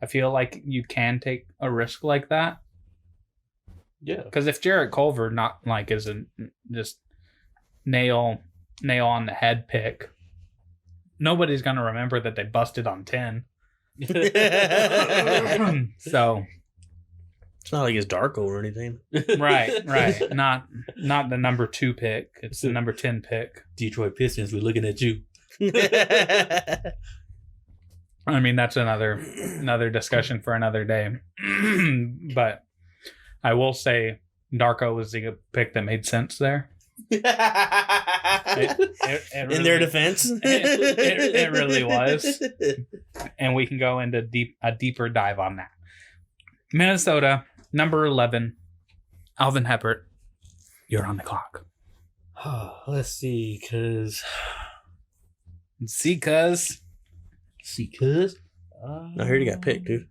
I feel like you can take a risk like that. Yeah. Because if Jarrett Culver not like is a just nail on the head pick, nobody's gonna remember that they busted on 10. So it's not like it's Darko or anything. Right. Not the number 2 pick. It's the number 10 pick. Detroit Pistons, we're looking at you. I mean, that's another discussion for another day. But I will say Darko was the pick that made sense there. In their defense. It really was. And we can go into a deeper dive on that. Minnesota, number 11, Alvin Heppert. You're on the clock. Let's see, cuz I heard he got picked, dude.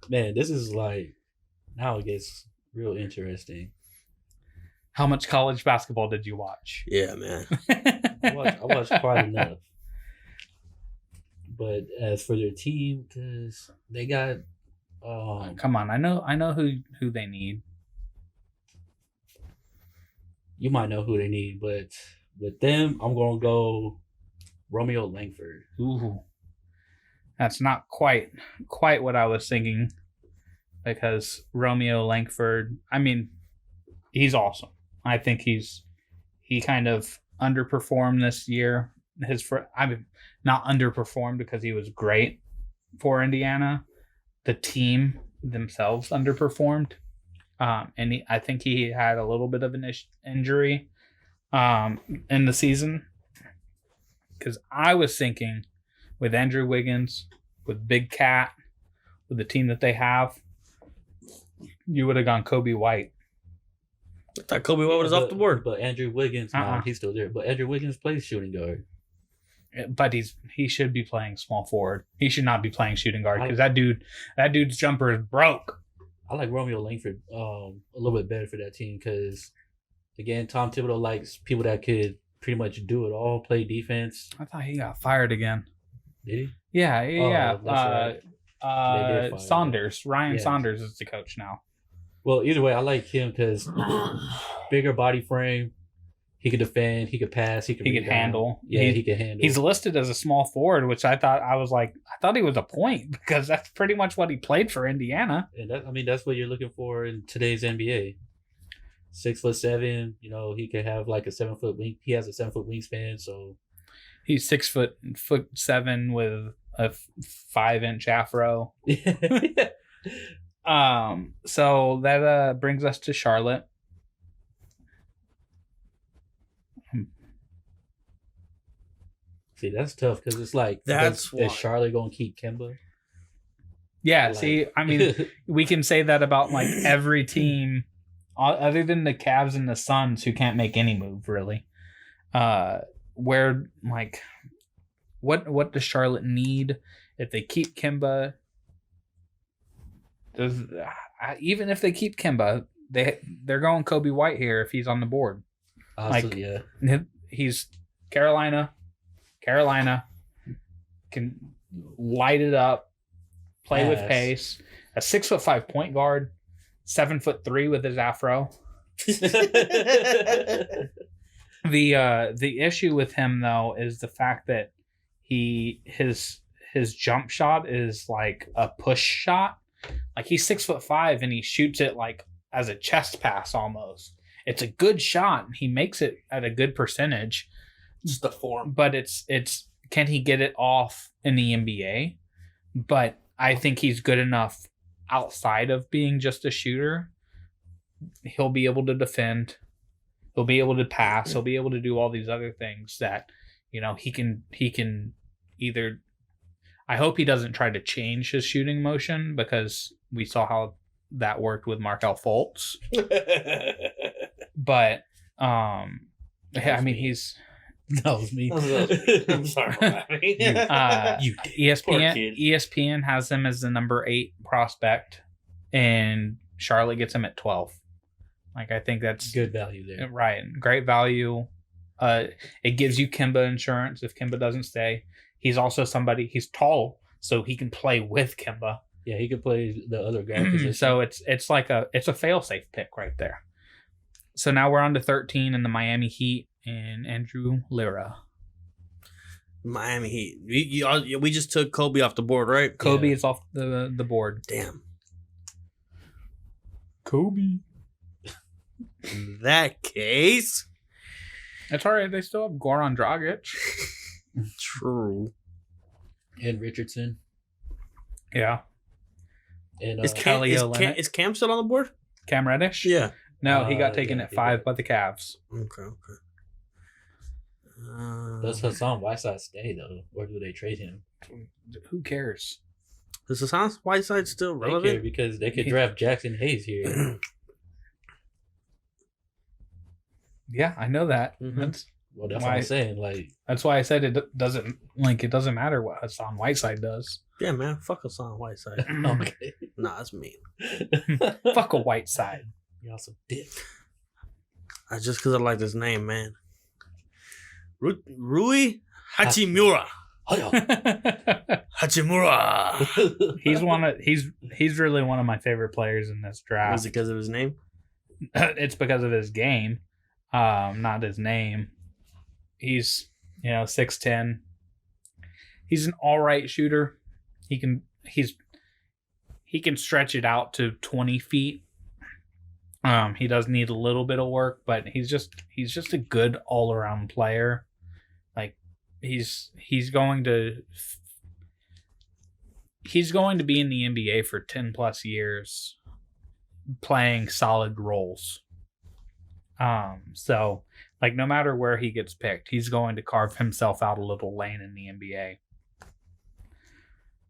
Man, this is like now it gets real interesting. How much college basketball did you watch? Yeah, man. I watched quite enough. But as for their team, because they got Come on, I know who they need. You might know who they need, but with them, I'm gonna go Romeo Langford. Ooh, that's not quite what I was thinking, because Romeo Langford, I mean, he's awesome. I think he kind of underperformed this year. Not underperformed because he was great for Indiana. The team themselves underperformed. And I think he had a little bit of an injury in the season. Because I was thinking with Andrew Wiggins, with Big Cat, with the team that they have, you would have gone Kobe White. I thought Kobe White was off the board. But Andrew Wiggins, he's still there. But Andrew Wiggins plays shooting guard. But he should be playing small forward. He should not be playing shooting guard because that dude's jumper is broke. I like Romeo Langford a little bit better for that team because, again, Tom Thibodeau likes people that could pretty much do it all, play defense. I thought he got fired again. Did he? Yeah. That's right. Saunders. Ryan Saunders is the coach now. Well, either way, I like him because bigger body frame. He could defend. He could pass. He could handle. Yeah, he could handle. He's listed as a small forward, which I thought he was a point because that's pretty much what he played for Indiana. And that's what you're looking for in today's NBA. 6'7", he could have like a 7 foot wing. He has a 7 foot wingspan, so he's 6'7" with a 5-inch afro. So that brings us to Charlotte. See, that's tough because it's like, is Charlotte going to keep Kemba? Yeah, see, I mean, we can say that about like every team other than the Cavs and the Suns who can't make any move, really. Where, like, what does Charlotte need if they keep Kemba? Even if they keep Kemba, they're going Kobe White here if he's on the board. He's Carolina can light it up, play with pace. A 6'5" point guard, 7'3" with his afro. The issue with him though is the fact that his jump shot is like a push shot. Like he's 6'5" and he shoots it like as a chest pass almost. It's a good shot. He makes it at a good percentage. Just the form. But it's can he get it off in the NBA? But I think he's good enough outside of being just a shooter. He'll be able to defend. He'll be able to pass. He'll be able to do all these other things that, he can either. I hope he doesn't try to change his shooting motion because we saw how that worked with Markelle Fultz. But I mean he's. That was me. I'm sorry. ESPN has him as the number 8 prospect, and Charlotte gets him at 12. Like I think that's good value there. Right, great value. It gives you Kemba insurance if Kemba doesn't stay. He's also he's tall, so he can play with Kemba. Yeah, he could play the other guard position. So it's like it's a fail-safe pick right there. So now we're on to 13 in the Miami Heat and Andrew Lira. Miami Heat. We just took Kobe off the board, right? Kobe is off the board. Damn. Kobe. In that case, that's all right. They still have Goran Dragic. True. And Richardson. Yeah. And is Cam still on the board? Cam Reddish? Yeah. No, he got taken at 5 by the Cavs. Okay. Does Hassan Whiteside stay though, or do they trade him? Who cares? Is Hassan Whiteside still relevant? They care because they could draft Jackson Hayes here. Yeah, I know that. Mm-hmm. Well, that's what I'm saying. Like that's why I said it doesn't matter what Hassan Whiteside does. Yeah, man. Fuck Hassan Whiteside. okay. Nah, that's me. Fuck a Whiteside. Y'all some dick. Just because I like this name, man. Rui Hachimura. Hachimura. He's really one of my favorite players in this draft. Is it because of his name? It's because of his game, not his name. He's 6'10". He's an all right shooter. He can stretch it out to 20 feet. He does need a little bit of work, but he's just a good all around player. Like he's going to be in the NBA for 10 plus years, playing solid roles. So like no matter where he gets picked, he's going to carve himself out a little lane in the NBA.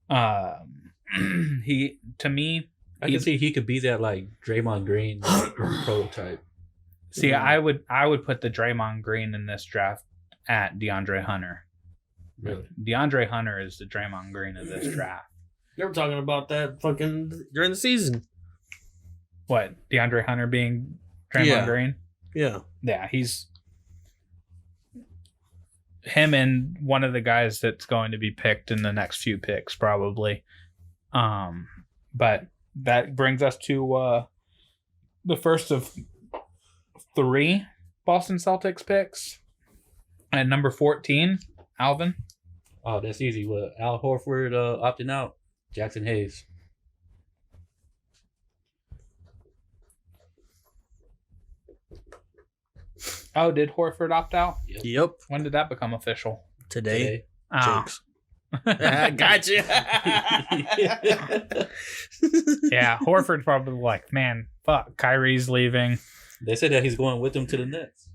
I can see he could be that like Draymond Green prototype. See, I would put the Draymond Green in this draft at DeAndre Hunter. Really? DeAndre Hunter is the Draymond Green of this draft. They were talking about that fucking during the season. What? DeAndre Hunter being Draymond Green? Yeah. Yeah, he's him and one of the guys that's going to be picked in the next few picks, probably. But that brings us to the first of 3 Boston Celtics picks. At number 14, Alvin. Oh, that's easy. Well, Al Horford opting out. Jackson Hayes. Oh, did Horford opt out? Yep. When did that become official? Today. Oh. Jinx. Gotcha. Yeah, Horford's probably like, man, fuck, Kyrie's leaving. They said that he's going with them to the Nets.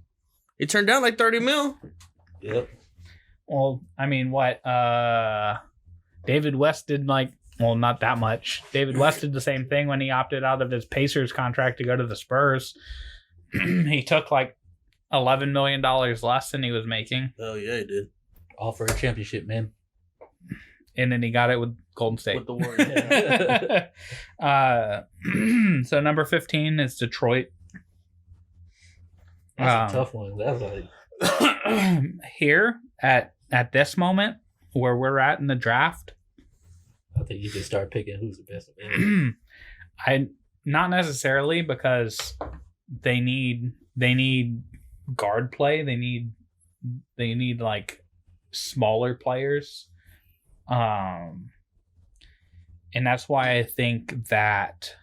It turned down like 30 mil. Yep. Well, I mean, what? David West did not that much. David West did the same thing when he opted out of his Pacers contract to go to the Spurs. He took like $11 million less than he was making. Oh, yeah, he did. All for a championship, man. And then he got it with Golden State. With the Warriors. So number 15 is Detroit. That's a tough one. That's like here at this moment where we're at in the draft. I think you can start picking who's the best. I not necessarily, because they need guard play. They need like smaller players. And that's why I think that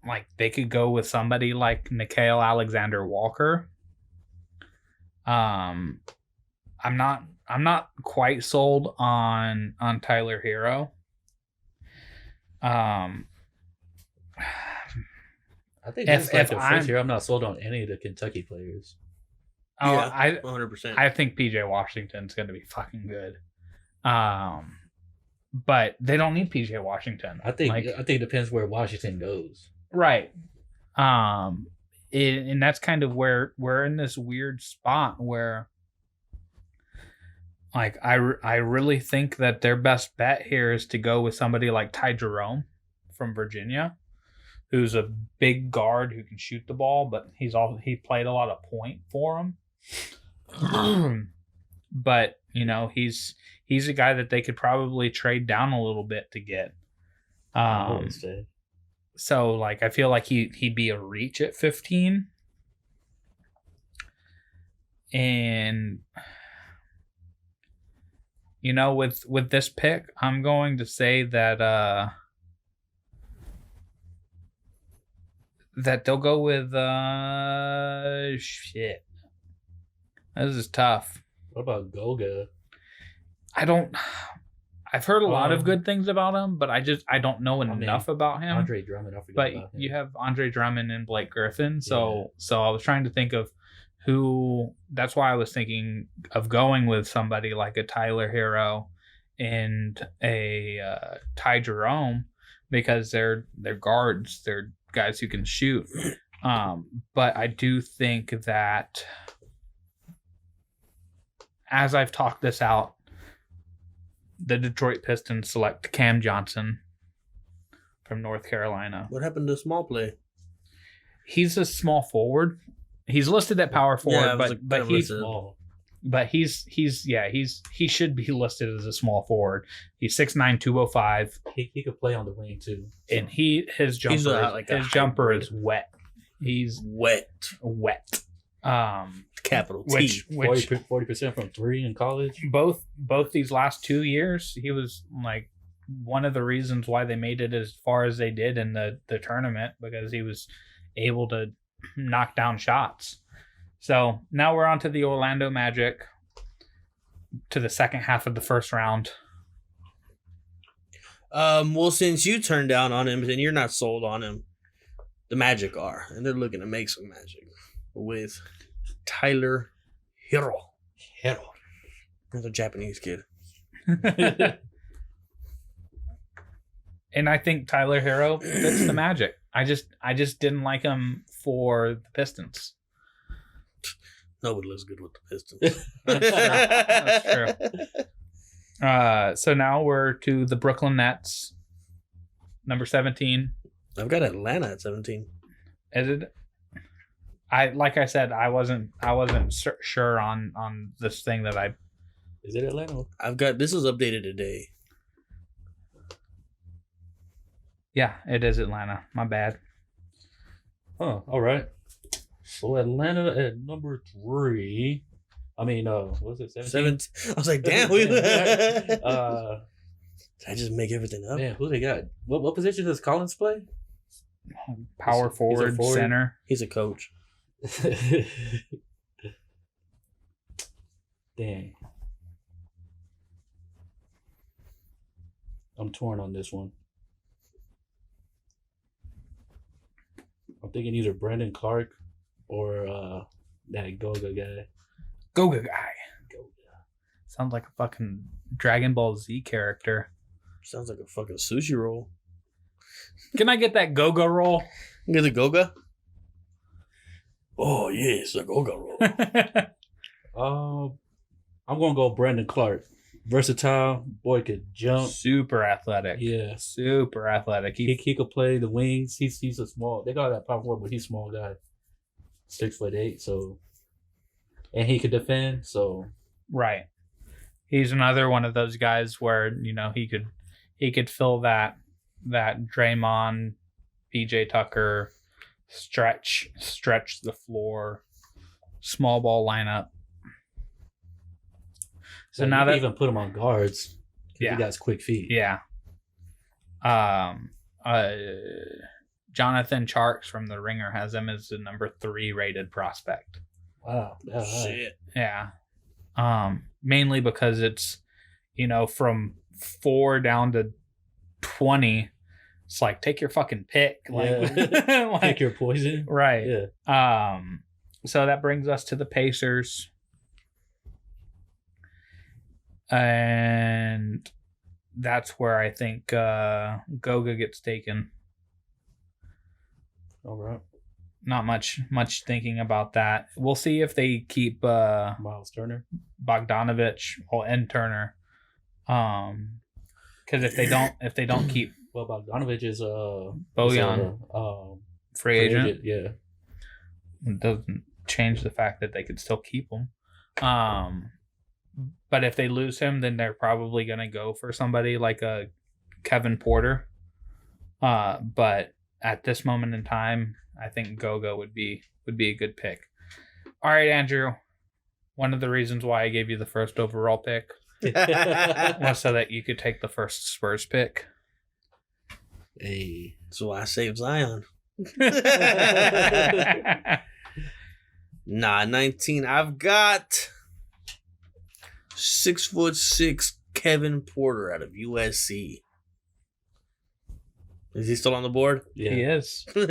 like they could go with somebody like Nickeil Alexander-Walker. I'm not quite sold on Tyler Hero. I think that's like the first year I'm not sold on any of the Kentucky players. Oh, yeah, 100%. I think PJ Washington's going to be fucking good. But they don't need PJ Washington. I think it depends where Washington goes. Right. And that's kind of where we're in this weird spot where like I really think that their best bet here is to go with somebody like Ty Jerome from Virginia, who's a big guard who can shoot the ball, but he played a lot of point for him. But he's a guy that they could probably trade down a little bit to get. So like I feel like he'd be a reach at 15. And with this pick, I'm going to say that that they'll go with shit. This is tough. What about Goga? I've heard a lot of good things about him, but I don't know enough about him. Andre Drummond, I forgot but about him. you have Andre Drummond and Blake Griffin, so I was trying to think of who. That's why I was thinking of going with somebody like a Tyler Hero and a Ty Jerome, because they're guards, they're guys who can shoot. But I do think that as I've talked this out, the Detroit Pistons select Cam Johnson from North Carolina. What happened to small play? He's a small forward. He's listed at power forward, but he should be listed as a small forward. He's 6'9", 205. He could play on the wing too. And his jumper is wet. He's wet. Capital T. Which 40% from three in college. Both these last 2 years, he was like one of the reasons why they made it as far as they did in the tournament, because he was able to knock down shots. So now we're on to the Orlando Magic, to the second half of the first round. Well, since you turned down on him and you're not sold on him, the Magic are, and they're looking to make some magic with Tyler Hero. He's a Japanese kid. And I think Tyler Hero fits the Magic. I just didn't like him for the Pistons. Nobody looks good with the Pistons. That's true. So now we're to the Brooklyn Nets, number 17. I've got Atlanta at 17. Is it? Like I said, I wasn't sure on this thing that I. Is it Atlanta? This is updated today. Yeah, it is Atlanta. My bad. Huh. All right. So Atlanta at number 3. I mean, was it 17? I was like, damn. Did I just make everything up? Man, who they got? What position does Collins play? Power forward, center. He's a coach. Dang. I'm torn on this one. I'm thinking either Brandon Clark or that Goga guy. Goga guy. Sounds like a fucking Dragon Ball Z character. Sounds like a fucking sushi roll. Can I get that Goga roll? Get the Goga? Oh, yes, a Goga roll. I'm going to go Brandon Clark. Versatile. Boy could jump. Super athletic. Yeah. Super athletic. He could play the wings. He's a small. They got that power forward, but he's a small guy. 6'8", so. And he could defend, so. Right. He's another one of those guys where, he could fill that Draymond, PJ Tucker, stretch the floor, small ball lineup. So now that even put him on guards, yeah, he got quick feet. Yeah. Jonathan Tjarks from The Ringer has him as the number 3 rated prospect. Wow. Shit. Yeah. Mainly because it's, from 4 down to 20. It's like, take your fucking pick. Like, pick your poison. Right. Yeah. So that brings us to the Pacers. And that's where I think Goga gets taken. All right. Not much thinking about that. We'll see if they keep Miles Turner, Bogdanovich, and Turner. Because if they don't keep, well, Bogdanovich is Bojan, free agent. Yeah, it doesn't change the fact that they could still keep him. But if they lose him, then they're probably going to go for somebody like a Kevin Porter. But at this moment in time, I think Goga would be a good pick. All right, Andrew. One of the reasons why I gave you the first overall pick was so that you could take the first Spurs pick. Hey, so I saved Zion. Nah, 19. I've got 6'6" Kevin Porter out of USC. Is he still on the board? Yeah. He is. Let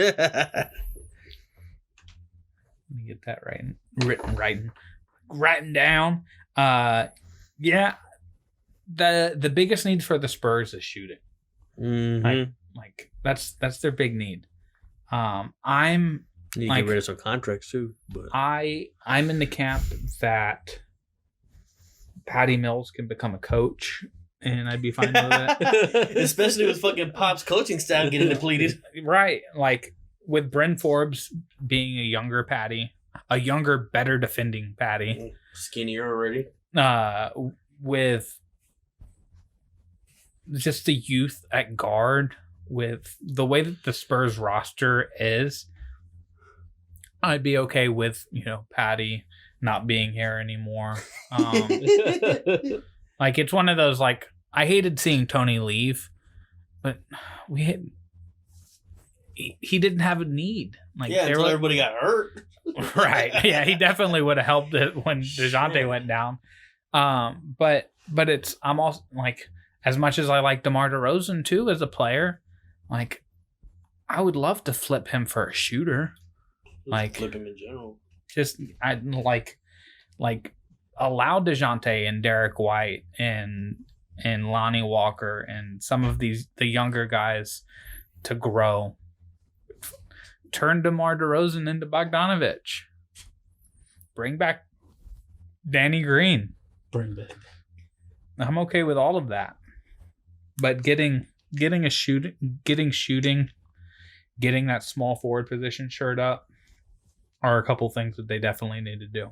me get that written down. Yeah. The biggest need for the Spurs is shooting. Mm-hmm. Like that's their big need. I'm You get rid of some contracts too. But I'm in the camp that Patty Mills can become a coach, and I'd be fine with it. Especially with fucking Pop's coaching staff getting depleted. Right. Like with Bryn Forbes being a younger Patty, a younger, better defending Patty. Skinnier already. With just the youth at guard, with the way that the Spurs roster is, I'd be okay with, Patty not being here anymore. Like, it's one of those, like, I hated seeing Tony leave, but he didn't have a need. Like, until everybody got hurt. Right. Yeah, he definitely would have helped it when DeJounte went down. But I'm also, like, as much as I like DeMar DeRozan, too, as a player, like, I would love to flip him for a shooter. Like, flip him in general. Just I like allow DeJounte and Derek White and Lonnie Walker and some of the younger guys to grow. Turn DeMar DeRozan into Bogdanovich. Bring back Danny Green. Bring back. I'm okay with all of that, but getting shooting, getting that small forward position shirt up are a couple things that they definitely need to do.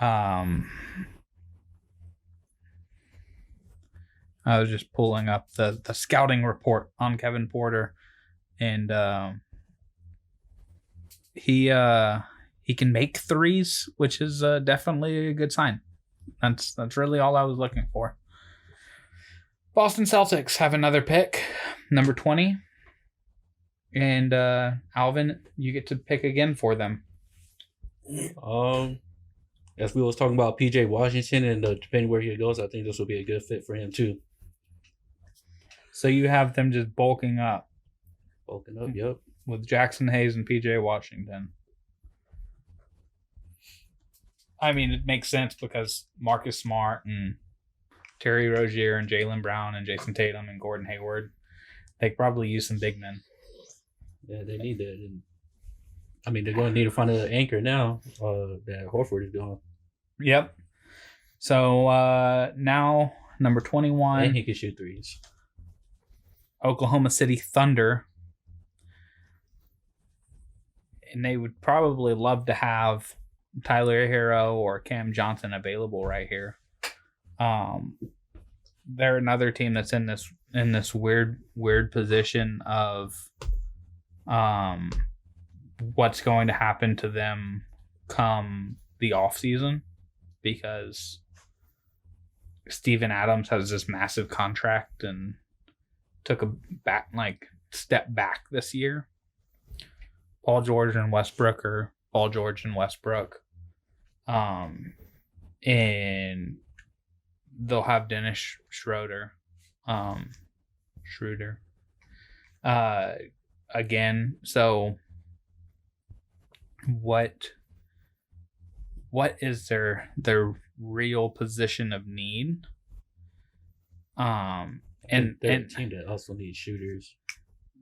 I was just pulling up the scouting report on Kevin Porter, and he can make threes, which is definitely a good sign. That's really all I was looking for. Boston Celtics have another pick, number 20. And Alvin, you get to pick again for them. As we was talking about PJ Washington and depending where he goes, I think this will be a good fit for him too. So you have them just bulking up. Yep. With Jackson Hayes and PJ Washington. I mean, it makes sense because Marcus Smart and Terry Rozier and Jaylen Brown and Jason Tatum and Gordon Hayward, they could probably use some big men. Yeah, they need that. And, I mean, they're going to need to find an anchor now that Horford is doing. Yep. So now, number 21. And he can shoot threes. Oklahoma City Thunder. And they would probably love to have Tyler Hero or Cam Johnson available right here. They're another team that's in this weird position of what's going to happen to them come the off season, because Steven Adams has this massive contract and took a step back this year. Paul George and Westbrook are Paul George and Westbrook. And they'll have Dennis Schroeder. Again, so what is their real position of need? And they're a team that also needs shooters.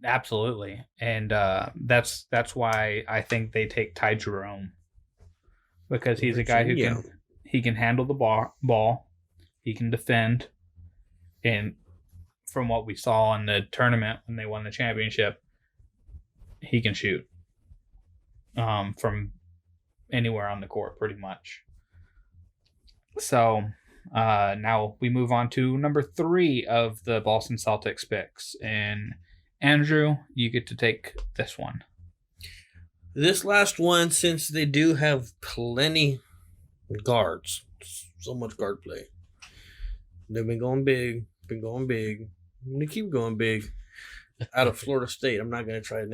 Absolutely. And that's why I think they take Ty Jerome, because he's a guy who can handle the ball, he can defend, and from what we saw in the tournament when they won the championship, he can shoot from anywhere on the court pretty much. So now we move on to number 3 of the Boston Celtics picks, and Andrew, you get to take this one. This last one, since they do have plenty guards, so much guard play. They've been going big. And they keep going big. Out of Florida State. I'm not going to try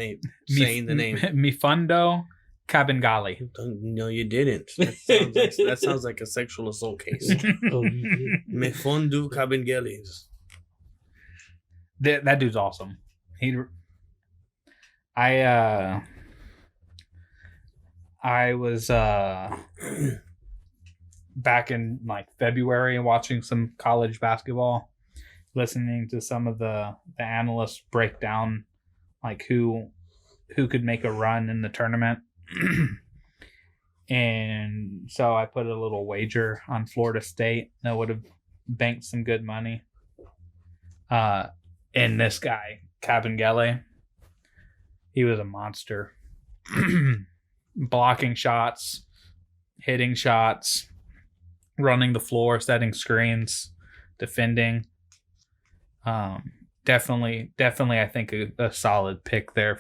saying the name. Mfiondu Kabengele. No, you didn't. That sounds like a sexual assault case. Mfiondu Kabengele. That dude's awesome. I was back in February and watching some college basketball, listening to some of the analysts break down who who could make a run in the tournament. And so I put a little wager on Florida State that would have banked some good money. And this guy, Kabengele, he was a monster. Blocking shots, hitting shots, running the floor, setting screens, defending. Definitely, I think a solid pick there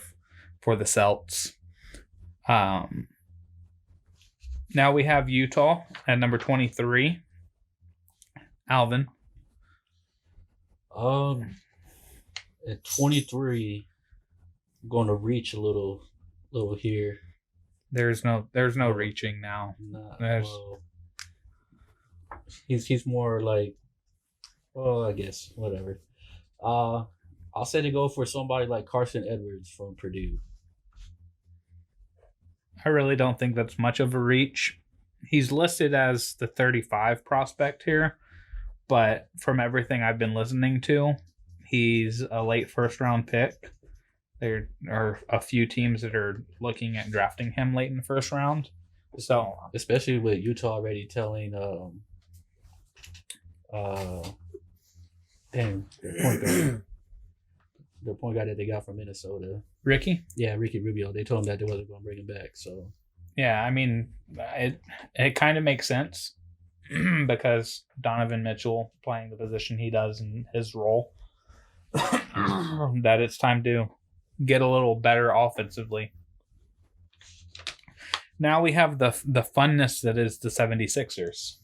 for the Celts. Now we have Utah at number 23. Alvin. At 23, I'm going to reach a little here. There's no reaching now. Well, he's more like, well, I guess whatever. I'll say to go for somebody like Carson Edwards from Purdue. I really don't think that's much of a reach. He's listed as the 35 prospect here, but from everything I've been listening to, he's a late first round pick. There are a few teams that are looking at drafting him late in the first round. So, especially with Utah already telling the point guard that they got from Minnesota, Ricky Rubio, they told him that they wasn't going to bring him back. So yeah, I mean, it kind of makes sense because Donovan Mitchell playing the position he does in his role, that it's time to get a little better offensively. Now we have the funness that is the 76ers.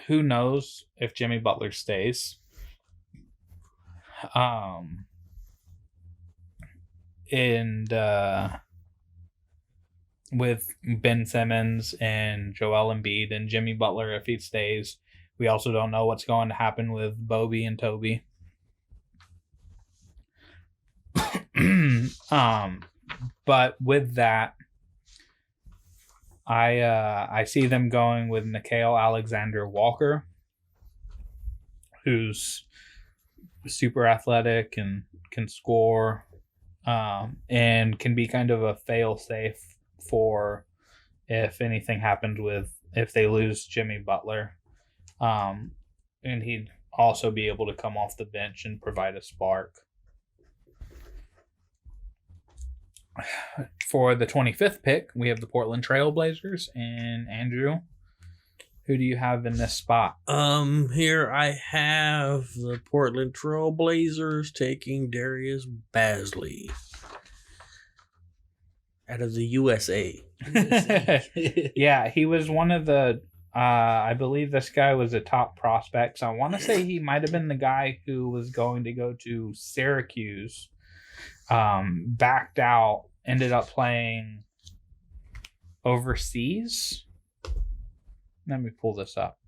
Who knows if Jimmy Butler stays? And with Ben Simmons and Joel Embiid and Jimmy Butler, if he stays, we also don't know what's going to happen with Bobby and Toby. But with that, I see them going with Nickeil Alexander-Walker, who's super athletic and can score, and can be kind of a fail-safe for if anything happens if they lose Jimmy Butler. And he'd also be able to come off the bench and provide a spark. For the 25th pick, we have the Portland Trail Blazers. And Andrew, who do you have in this spot? Here I have the Portland Trail Blazers taking Darius Bazley out of the USA. Yeah, he was one of the I believe this guy was a top prospect. So I want to say he might have been the guy who was going to go to Syracuse. Backed out, ended up playing overseas. Let me pull this up.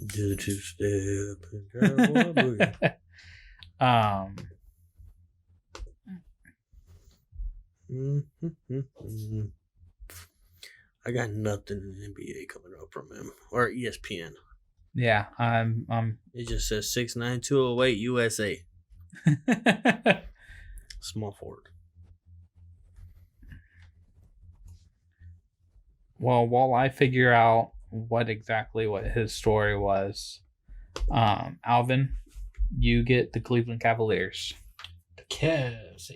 Do two step. I got nothing in the NBA coming up from him or ESPN. Yeah, It just says 6'9", 208 USA. Small forward. Well, while I figure out what his story was, Alvin, you get the Cleveland Cavaliers. The Cavs.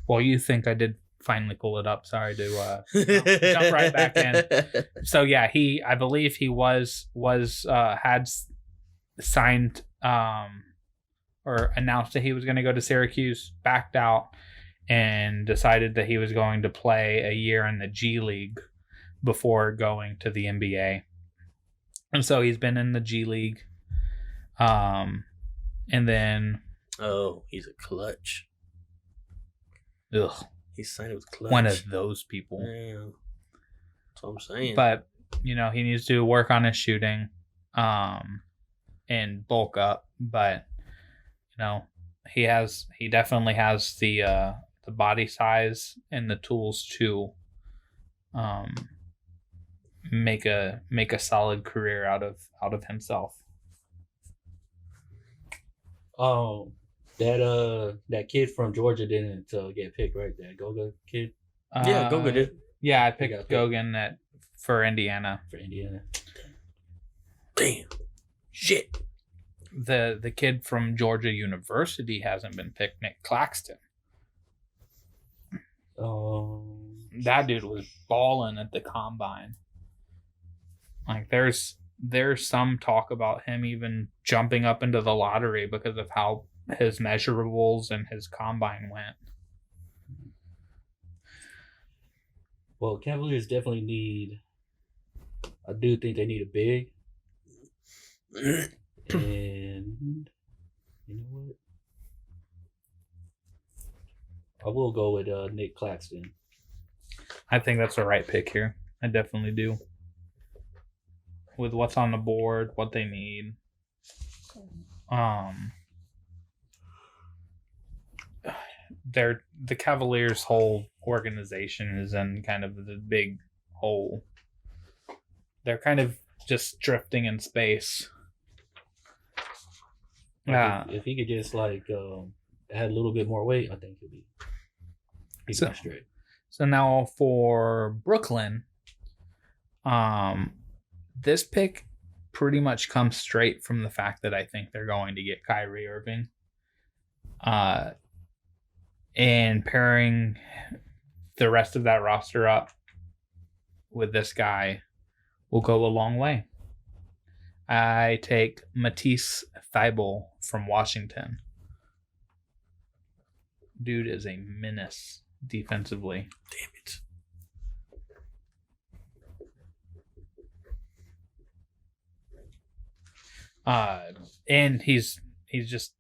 Well, you think I did finally pull it up. Sorry to jump right back in. So yeah, I believe he had signed or announced that he was going to go to Syracuse, backed out, and decided that he was going to play a year in the G League before going to the NBA. And so he's been in the G League. And then he's a clutch. Ugh. He signed with Clutch. One of those people. Yeah. That's what I'm saying. But, he needs to work on his shooting and bulk up. But, he definitely has the the body size and the tools to make a solid career out of himself. That kid from Georgia didn't get picked, right? That Goga kid. Yeah, Goga did. Yeah, I picked Gogan for Indiana. For Indiana. Damn. Shit. The kid from Georgia University hasn't been picked, Nick Claxton. That dude was balling at the combine. Like there's some talk about him even jumping up into the lottery because of how his measurables and his combine went. Well, Cavaliers definitely need. I do think they need a big. And you know what? I will go with Nick Claxton. I think that's the right pick here. I definitely do. With what's on the board, what they need. The Cavaliers' whole organization is in kind of the big hole. They're kind of just drifting in space. If he could just add a little bit more weight, I think he'd be straight. So now for Brooklyn, this pick pretty much comes straight from the fact that I think they're going to get Kyrie Irving. And pairing the rest of that roster up with this guy will go a long way. I take Matisse Thybulle from Washington. Dude is a menace defensively. Damn it. And he's just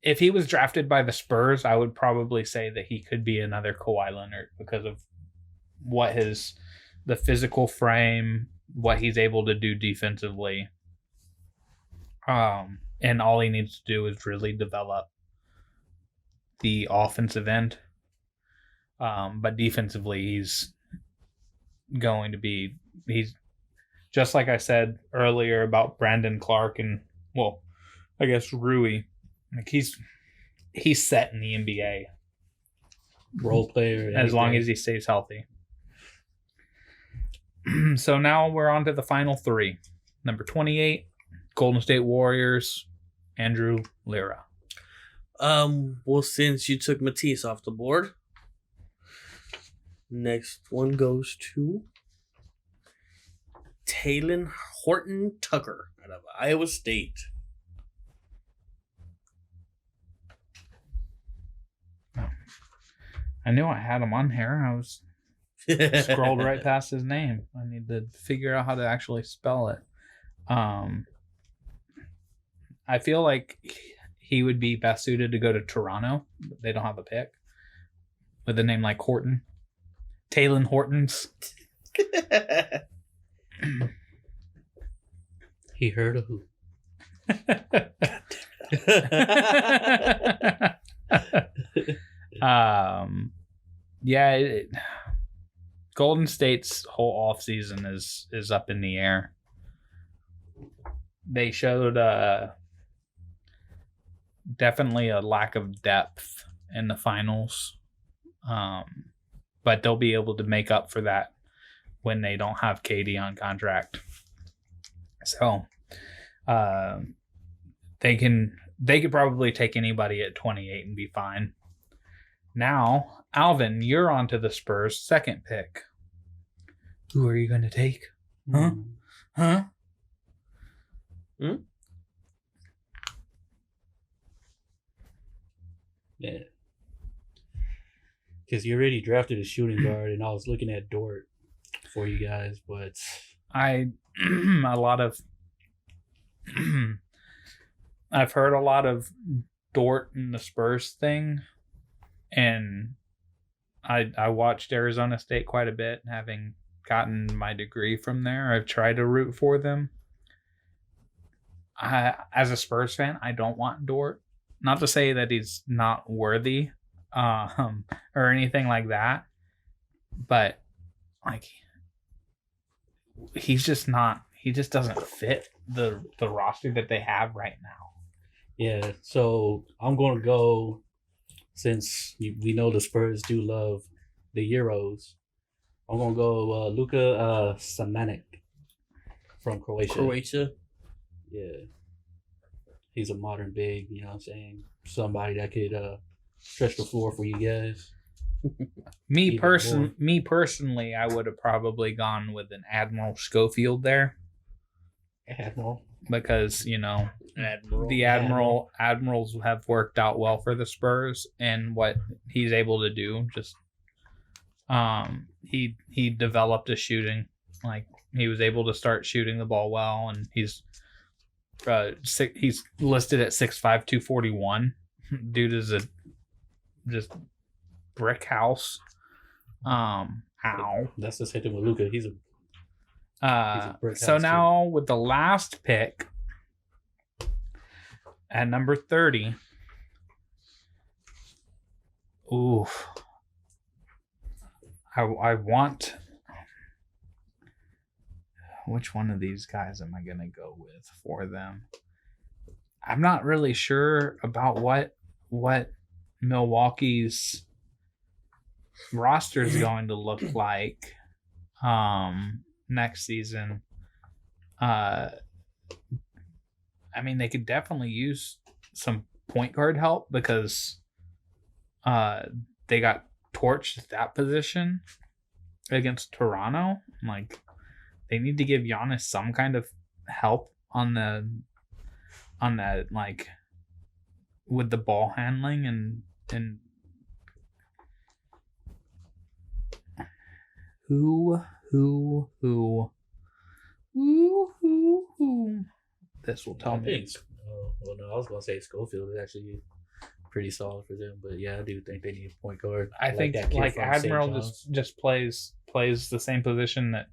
if he was drafted by the Spurs, I would probably say that he could be another Kawhi Leonard because of what the physical frame, what he's able to do defensively. And all he needs to do is really develop the offensive end. But defensively, he's just like I said earlier about Brandon Clark and, well, I guess Rui. Like he's set in the NBA. Role player. As long as he stays healthy. So now we're on to the final three. Number 28, Golden State Warriors, Andrew Lira. Well, since you took Matisse off the board, next one goes to Talen Horton Tucker out of Iowa State. I knew I had him on here. I was scrolled right past his name. I need to figure out how to actually spell it. I feel like he would be best suited to go to Toronto. They don't have a pick with a name like Horton. Talen Hortons. He heard of who? Golden State's whole offseason is up in the air. They showed definitely a lack of depth in the finals, but they'll be able to make up for that when they don't have KD on contract. So they could probably take anybody at 28 and be fine. Now, Alvin, you're on to the Spurs' second pick. Who are you going to take? Huh? Yeah. Because you already drafted a shooting guard, and I was looking at Dort for you guys, but I've heard a lot of Dort in the Spurs thing, and I watched Arizona State quite a bit, having gotten my degree from there. I've tried to root for them. As a Spurs fan, I don't want Dort Not to say that he's not worthy, or anything like that, but like he's just not. He just doesn't fit the roster that they have right now. Yeah, so I'm going to go, since we know the Spurs do love the Euros, I'm going to go Luka Samanic from Croatia. Yeah. He's a modern big, you know what I'm saying? Somebody that could stretch the floor for you guys. Me personally, I would have probably gone with an Admiral Schofield there. Because, you know, the Admirals have worked out well for the Spurs, and what he's able to do, just he developed a shooting, like he was able to start shooting the ball well, and he's listed at 6'5", 241. Dude is a just brick house. That's just hitting with Luka. He's a brick so house now with the last pick at number 30. Ooh. I want, which one of these guys am I going to go with for them? I'm not really sure about what Milwaukee's roster is going to look like next season. I mean, they could definitely use some point guard help because they got torched at that position against Toronto. Like, they need to give Giannis some kind of help on that, like, with the ball handling and who this will tell me. Well, no, I was gonna say Schofield is actually pretty solid for them, but yeah, I do think they need a point guard. I think that kid like from Admiral St. just plays the same position that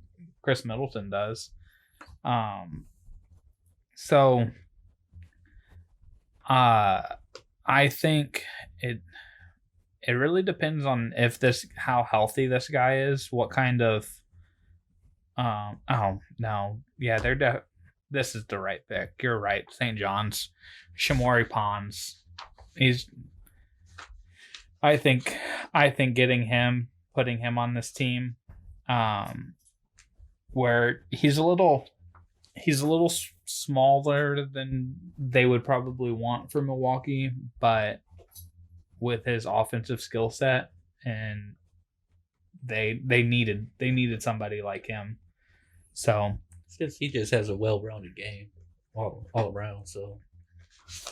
Chris Middleton does. So I think it really depends on how healthy this guy is, what kind of oh no, yeah, this is the right pick. You're right. St. John's, Shamori Pons. I think putting him on this team, where he's a little smaller than they would probably want for Milwaukee, but with his offensive skill set, and they needed somebody like him. So since he just has a well-rounded game all around, so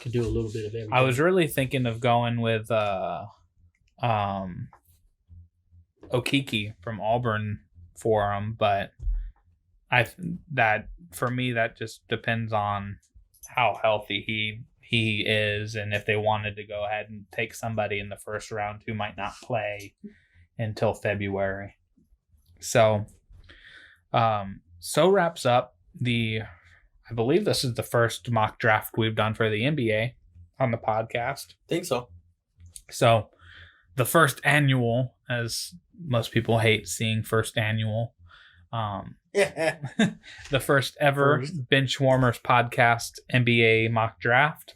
can do a little bit of everything. I was really thinking of going with Okeke from Auburn for him, but for me that just depends on how healthy he is, and if they wanted to go ahead and take somebody in the first round who might not play until February. So wraps up I believe this is the first mock draft we've done for the NBA on the podcast. Think so. So the first annual, as most people hate seeing first annual, the first ever Benchwarmers podcast NBA mock draft.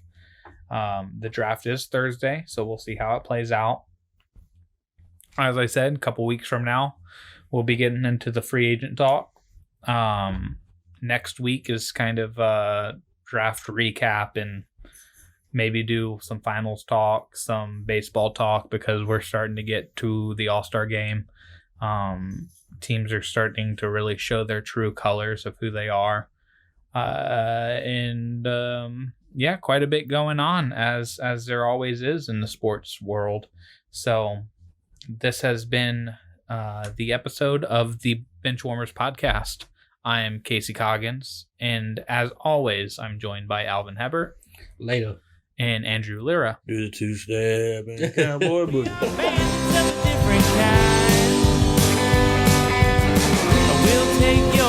The draft is Thursday, so we'll see how it plays out. As I said, a couple weeks from now, we'll be getting into the free agent talk. Next week is kind of a draft recap and maybe do some finals talk, some baseball talk, because we're starting to get to the All-Star game. Teams are starting to really show their true colors of who they are. Yeah, quite a bit going on, as there always is in the sports world. So this has been the episode of the Benchwarmers podcast. I am Casey Coggins, and as always, I'm joined by Alvin Hebert. Later. And Andrew Lira. Do the two-step and cowboy booty. We'll take your